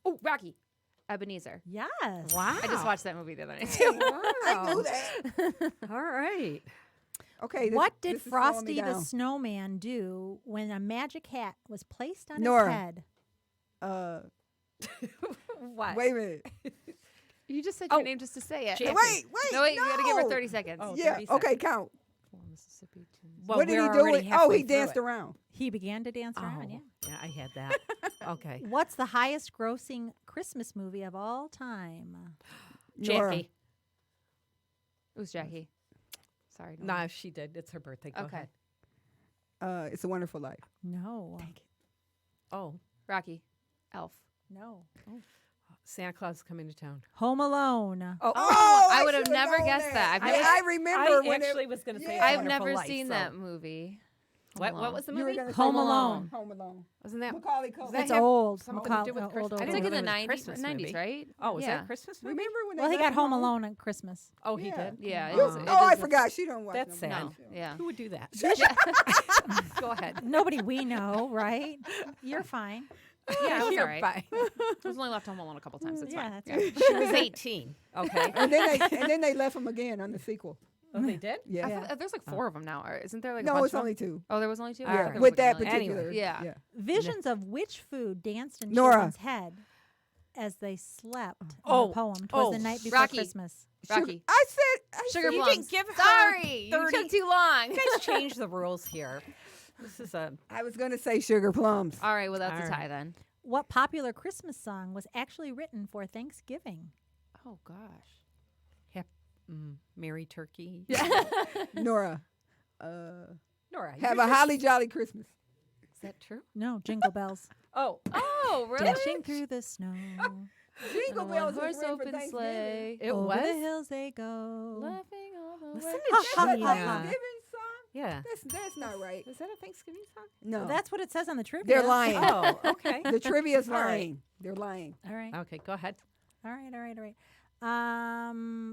Oh, Rocky. Ebenezer. Yes. Wow. I just watched that movie the other night too. I knew that. All right. Okay. What did this is slowing me Frosty the down. Snowman do when a magic hat was placed on Nora. his head? What? Wait a minute. You just said your Oh. name just to say it. Jackie. Wait. No, wait, you gotta give her no. 30 seconds. Oh, Yeah. 30 Okay. seconds. Count. Mississippi to Well, what did he we're do? already Oh, halfway he through danced it. around. He began to dance around, yeah. Yeah, I had that. Okay. What's the highest grossing Christmas movie of all time? Nora. Jackie. It was Jackie. Sorry. No, she did. It's her birthday. Go Okay. ahead. It's a Wonderful Life. No. Oh, Rocky. Elf. No. Santa Claus is coming to town. Home Alone. Oh, I would have should've never known guessed that. I remember when actually it, was going to say Yeah. I've Wonderful never Life, seen so- that movie. What was the you were movie? gonna say Home Alone. Home Alone. Wasn't that? Macaulay Culkin. That's that have old. something to Macaulay- do with old, Christmas? old, I It's didn't like know in the that was a 90s, Christmas 90s, movie. right? Oh, was yeah. that a Christmas movie? Remember when they Well, he got left Home Alone at Christmas. Oh, he Yeah. did? Yeah. Oh. It Oh, I is- forgot. She don't watch That's them. sad. No. Yeah. Who would do that? Go ahead. Nobody we know, right? You're fine. Yeah, it was You're all right. fine. I was only left home alone a couple times. It's Yeah, fine. that's Yeah. right. She was 18. Okay. And then they left him again on the sequel. Oh, they did? Yeah. I thought, there's like 4 of them now. Isn't there like a No, bunch it's of only them? 2. Oh, there was only 2? All I right. thought there With was that like a million. particular. Yeah. Visions of which food danced in Nora. children's head as they slept in Oh. the poem. 'Twas the Oh. night before Rocky. Christmas. Rocky. I said Sugar You plums. didn't give her Sorry, you 30. took too long. You guys changed the rules here. This is a I was going to say sugar plums. All right, well, that's All a right. tie then. What popular Christmas song was actually written for Thanksgiving? Oh, gosh. Merry Turkey. Nora. Nora, Have you're a holly jolly Christmas. Is that true? No, Jingle Bells. Oh. Oh, really? Dashing through the snow. Jingle On a bells was horse written for open Thanksgiving. sleigh. It Over was? the hills they go. Laughing all the Listen way. to That's a Gina. Thanksgiving song? Yeah. That's not right. Is that a Thanksgiving song? No. Well, that's what it says on the trivia. They're lying. Oh, okay. The trivia's All right. lying. They're lying. All right. Okay, go ahead. All right.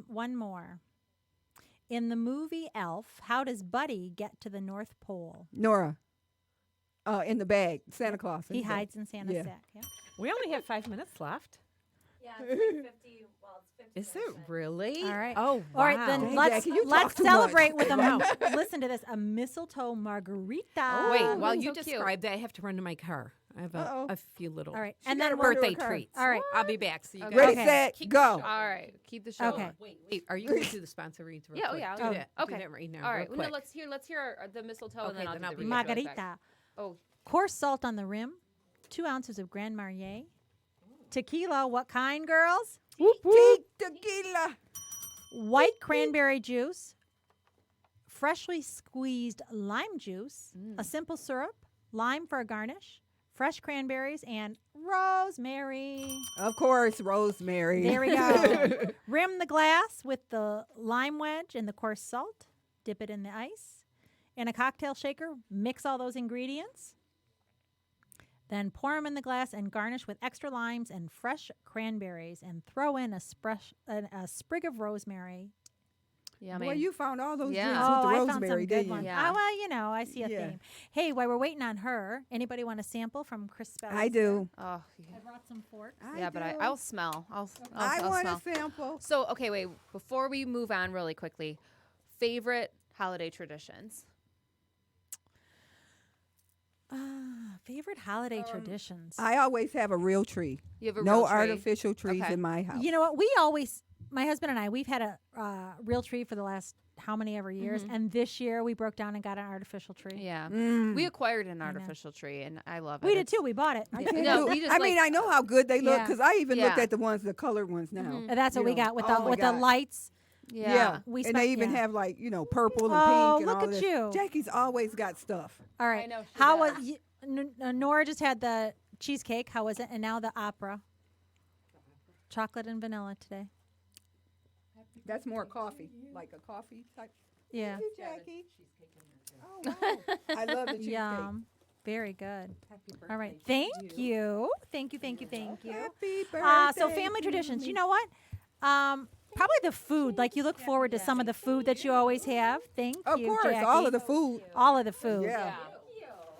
One more. In the movie Elf, how does Buddy get to the North Pole? Nora. In the bag. Santa Claus. in He the bag. hides in Santa's Yeah. sack. Yeah. We only have 5 minutes left. Yeah, it's like 50. Well, it's 50. Is it really? All right. Oh, wow. All right, then Dang, let's Jackie, you talk let's too much. celebrate with Wow. listen to this, a mistletoe margarita. Oh, wait, while that's you so cute. describe that, I have to run to my car. I have Uh-oh. a few little All right, She and gotta then run we're to her birthday car. treats. All right. I'll be back. So you Okay. guys Ready, Okay. set, keep go. the show. All right, keep the show. Okay. Wait, are you going to do the sponsor reads real Yeah, oh, quick? yeah, I'll Do do that. it. Do Okay. that right now. All right, real well, no, quick. let's hear the mistletoe, and Okay, then I'll then do I'll the be read back. really quick. Margarita. Oh, Coarse salt on the rim, 2 ounces of Grand Marnier. Tequila, what kind, girls? Tequila. White cranberry juice, freshly squeezed lime juice, a simple syrup, lime for a garnish, fresh cranberries, and rosemary. Of course, rosemary. There we go. Rim the glass with the lime wedge and the coarse salt. Dip it in the ice. In a cocktail shaker, mix all those ingredients. Then pour them in the glass and garnish with extra limes and fresh cranberries, and throw in a sprig of rosemary. yummy. Boy, you found all those Yeah. drinks Oh, with the I found rosemary, some didn't good you? ones. Yeah. Well, you know, I see a Yeah. theme. Hey, while we're waiting on her, anybody want a sample from Chris Speller's? I do. Oh, yeah. I brought some forks. Yeah, but do. I'll smell. I'll I I'll want smell. a sample. So, okay, wait. Before we move on really quickly, favorite holiday traditions? Favorite holiday traditions. I always have a real tree. You have a No real tree? artificial trees Okay. in my house. You know what? My husband and I, we've had a real tree for the last how many ever years, and this year we broke down and got an artificial tree. Yeah. Mm. We acquired an know. artificial tree, and I love it. We did It's- too. We bought it. I Yeah. can't No, do- we just I mean, like- I know how good they look Yeah. because I even looked Yeah. at the ones, the colored ones now. Mhm. And that's what You we know. got with Oh the my with the God. lights. Yeah. We and they even yeah. have like purple and Oh, pink and look all at this. you. Jackie's always got stuff. All right. know, she How does. was Nora just had the cheesecake? How was it? And now the opera. Chocolate and vanilla today. That's more coffee, like a coffee type. Yeah. Thank you, Jackie. Oh wow! I love the cheesecake. Yum. Very good. All right. Thank you. Thank you. Thank you. Thank you. Happy birthday. So family traditions. You know what? Probably the food. Like you look forward to some of the food that you always have. Thank Of you, course, Jackie. all of the food. All of the food. Yeah.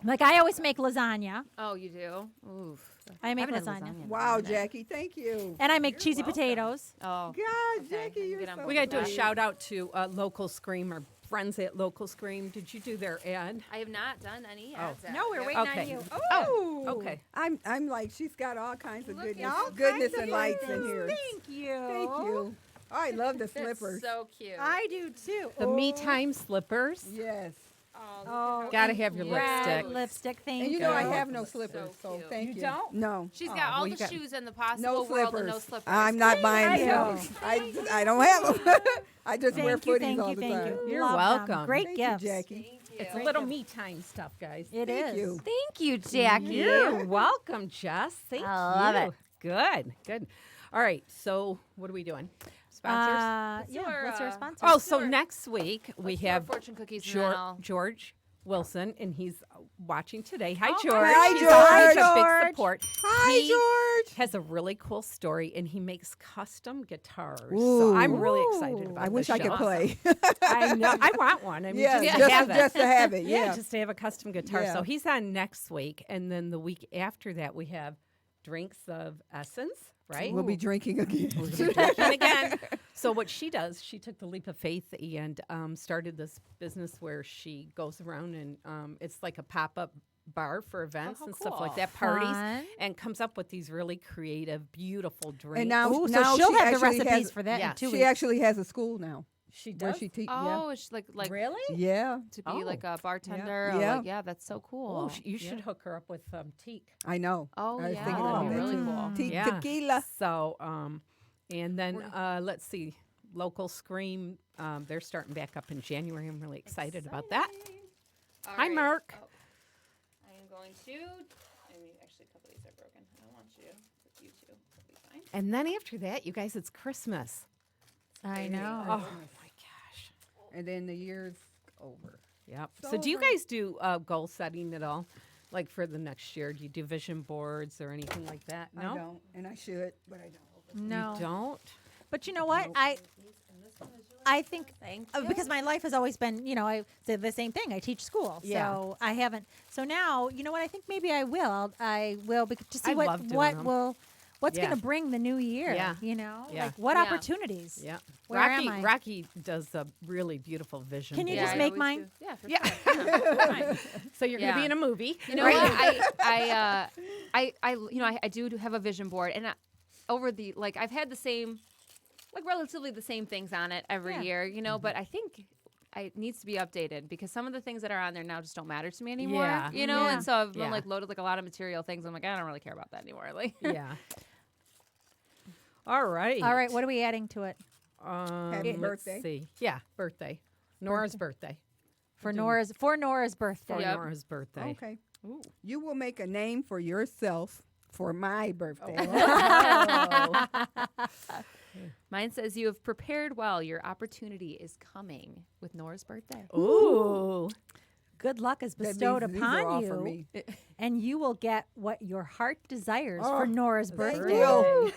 Like I always make lasagna. Oh, you do? Oof. I make haven't had lasagna. in a Wow, minute. Jackie, thank you. And I make cheesy potatoes. Oh. God, Jackie, you're get on so board We got to do a sweet. shout out to Local Scream, our friends at Local Scream. Did you do their ad? I have not done any ads. yet. No, we're Yep. waiting Okay. on you. Oh, Okay. I'm like she's got all kinds of goodness, all goodness kinds of and lights in things. here. Thank you. Thank you. I love the That's slippers. so cute. I do too. The Me Time slippers. Yes. Oh, Gotta have your red lipstick. lipstick. Thank And you. you know I go. have no slippers, so cute. thank you. You don't? No. She's got Oh, all well, the you got- shoes in the possible No world slippers. and no slippers. I'm not buying you. them. I don't have them. I just wear Thank you. footies Thank all you. the Thank time. you. You're Love them. welcome. Great Thank gifts. you, Jackie. It's a little Me Time stuff, guys. It is. Thank you. Thank you, Jackie. You're welcome, Jess. Thank you. I love it. Good, good. All right, so what are we doing? Sponsors? Yeah. our, What's our uh, sponsor? Oh, so next week we Let's do our have fortune cookies and then I'll- George Wilson, and he's watching today. Hi, Oh, George. hi, He's George. always a George. big support. Hi, He George. has a really cool story, and he makes custom guitars. So Ooh. I'm really excited about I wish this I could show. play. I know. I want one. I mean, Yeah, just, just, to have it. just to have it. Yeah, Yeah. just to have a custom guitar. Yeah. So he's on next week, and then the week after that we have Drinks of Essence, right? We'll be drinking again. We're gonna be drinking again. So what she does, she took the leap of faith and started this business where she goes around and it's like a pop-up bar for events and stuff like that, parties, Fun. and comes up with these really creative, beautiful drinks. And now, Ooh, now so she'll she have the actually recipes has, for that yeah, in 2 She weeks. actually has a school now. she Where does. she teaches. Oh, it's like Really? Yeah. to be like a bartender. Yeah. Or like, yeah, that's so cool. Oh, you should hook her up with teak. I know. Oh, I was yeah, thinking that'd about be that really too. cool. Yeah. Tequila. So, and then let's see, local Scream. They're starting back up in January. I'm really excited about that. Hi, Mark. Oh, I am going to. I mean, actually, a couple of these are broken. I don't want you. It's you two. It'll be fine. And then after that, you guys, it's Christmas. I know. Oh my gosh. And then the year's over. Yep. So do you guys do goal setting at all? Like for the next year, do you do vision boards or anything like that? No, I don't, and I should, but I don't. No. you don't. But you know what? I think because my life has always been, I say the same thing. I teach school, Yeah. so I haven't. So now, you know what? I think maybe I will. I will to see I love doing them. what's Yeah. going to bring the new year. Yeah. Like Yeah. what Yeah. opportunities. Yeah. Where Rocky am I? Rocky does a really beautiful vision. Can you board. just I make always mine? do. Yeah, for Yeah. sure. Fine. So you're gonna be Yeah. in a movie. You know what? I do have a vision board, and over the I've had the same, relatively the same things on it every Yeah. year, but I think it needs to be updated because some of the things that are on there now just don't matter to me anymore. Yeah. Yeah. And so I've been Yeah. loaded a lot of material things. I'm like, I don't really care about that anymore. Yeah. All right. All right, what are we adding to it Happy let's birthday. see. Yeah, birthday. Nora's birthday. for Nora's birthday? For Yep. Nora's birthday. Okay. You will make a name for yourself for my birthday. Mine says you have prepared well. Your opportunity is coming with Nora's birthday. Ooh. Good luck is That bestowed means these are all upon for you, me. and you will get what your heart desires Oh, for Nora's thank birthday. you.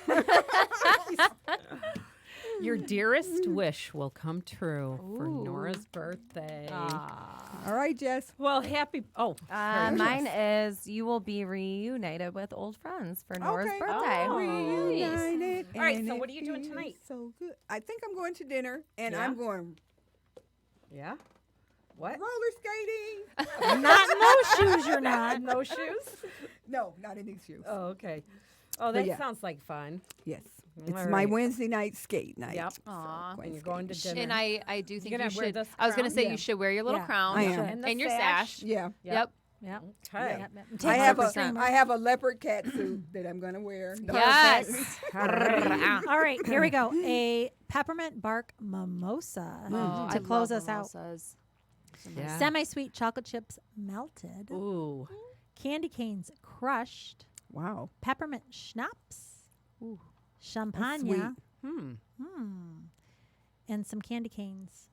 Your dearest wish will come true for Nora's birthday. All right, Jess. Well, happy. Oh, sorry, Mine Jess. is you will be reunited with old friends for Nora's Okay. birthday. Reunited. All right, and so it what are you doing feels tonight? So good. I think I'm going to dinner, and Yeah? I'm going Yeah. What? roller skating. Not in those shoes, you're not. No shoes? No, not in these shoes. Oh, okay. Oh, that yeah. sounds like fun. Yes. It's All my right. Wednesday night skate night. Yep. Aw. And you're going to dinner. And I do think gonna you wear should. this I was going to crown? say Yeah. you should wear your little Yeah. crown I am. And the your sash. sash. Yeah. Yep. Yep. Okay. Yep. I Take have my a streamer. I have a leopard cat suit that I'm going to wear. Yes. All right, here we go. A peppermint bark mimosa Oh, I to close love us out. mimosas. Yeah. Semi-sweet chocolate chips melted. Ooh. Candy canes crushed. Wow. Peppermint schnapps. sweet. Champagne. Hmm. And some candy canes.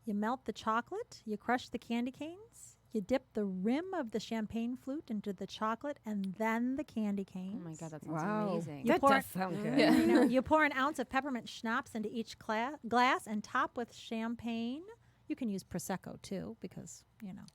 You melt the chocolate, you crush the candy canes, you dip the rim of the champagne flute into the chocolate and then the candy canes. Oh my god, that sounds Wow. amazing. You That pour does it- sound good. Yeah. I know. You pour an ounce of peppermint schnapps into each glass and top with champagne. You can use Prosecco too because,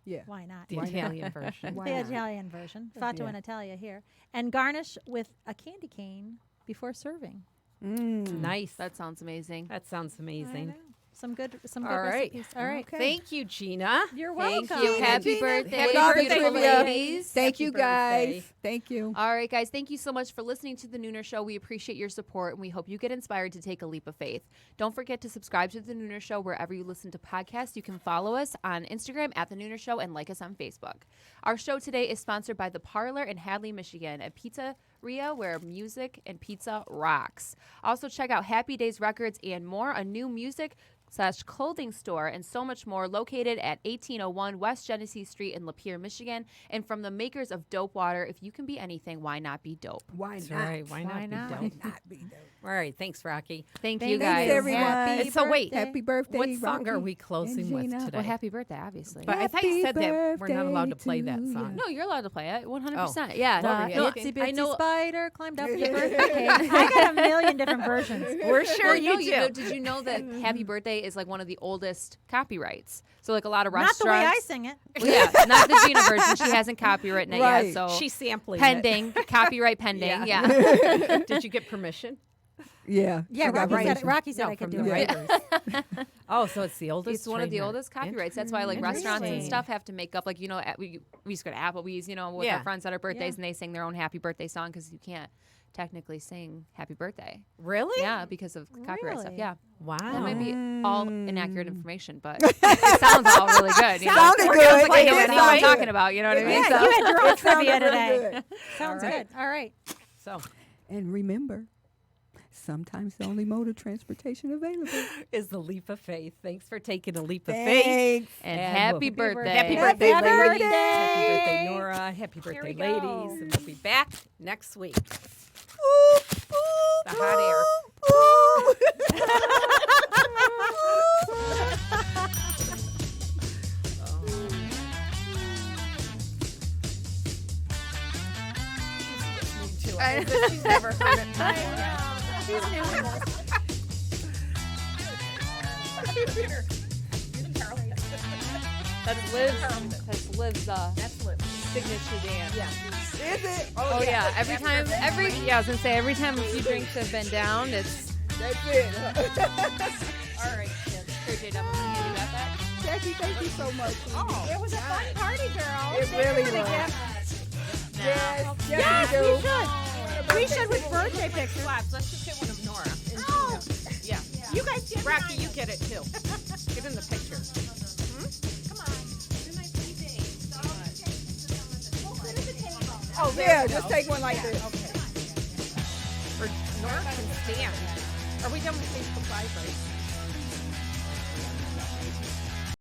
Yeah. why not? The Italian version. Why The not? Italian version. Fatto in Italia here. And garnish with a candy cane before serving. Nice. That sounds amazing. That sounds I amazing. know. Some good All right. recipes. All right. Okay. Thank you, Gina. You're Thank welcome. you. Happy Gina. birthday, Happy birthday, beautiful trivia. ladies. Thank Happy you, birthday. guys. Thank you. All right, guys, thank you so much for listening to The Nooner Show. We appreciate your support, and we hope you get inspired to take a leap of faith. Don't forget to subscribe to The Nooner Show wherever you listen to podcasts. You can follow us on Instagram at The Nooner Show and like us on Facebook. Our show today is sponsored by The Parlor in Hadley, Michigan, a pizzeria where music and pizza rocks. Also, check out Happy Days Records and more, a new music/clothing store, and so much more located at 1801 West Genesee Street in Lapeer, Michigan. And from the makers of Dope Water, if you can be anything, why not be dope? Why That's not? right. Why not? Why be not? dope? Not be dope. All right. Thanks, Rocky. Thank you, Thanks, guys. everyone. Happy So wait, birthday. Happy birthday, what song are Rocky we closing and with Gina. today? Well, happy birthday, obviously. But I thought you Happy said that we're not allowed to birthday play that to song. No, you're allowed to play it. 100%. Yeah. The really? itsy I bitsy know. spider climbed up your birthday cake. I got a million different versions. We're sure Well, you no, do. did you know that Happy Birthday is like one of the oldest copyrights? So like a lot of Not the restaurants. way I sing it. Well, yeah, not the Gina version. She hasn't copywritten it Right. yet. So She's sampling pending, copyright pending. Yeah. Yeah. Did you get permission? Yeah. Yeah, I got Rocky said No, I could from do the it. writers. Oh, so it's the oldest. It's one of the trademark. oldest copyrights. That's why like restaurants and Interesting. stuff have to make up like we used to go to Applebee's, with Yeah. our friends at our birthdays, and they sing their own happy birthday song because you can't technically sing happy birthday. Really? Yeah, because of copyright stuff. Really? Yeah, Wow. that might be all inaccurate information, but it sounds all really good. Sounded It good. sounds like I It know did what I'm sound talking good. about. You know what I mean? Yeah, So- you had your own It sounded trivia really today. good. Sounds good. All right. So And remember, sometimes the only mode of transportation available. is the leap of faith. Thanks for taking a leap of faith. Thanks. and And happy we'll- birthday. Happy Happy birthday, ladies. birthday. Happy birthday, Nora. Happy birthday, we go. ladies. And we'll be back next week. Ooh, The hot air. She's never heard it. That's Liv's signature dance. Yeah. Is it? Oh yeah, every time I was gonna say every time a few drinks have been down, it's That's it. all right. Here, J-Dub, I'm gonna hand you that back. Jackie, thank you so much. It was a fun party, girl. It really was. Yes, yes, we do. We should with birthday pictures. Let's just get one of Nora. And Oh. yeah. You guys get Rocky, you get it too. Get in the picture. Oh, yeah, just take one like this. Okay. Or Nora can stand. Are we done with Facebook Live, right?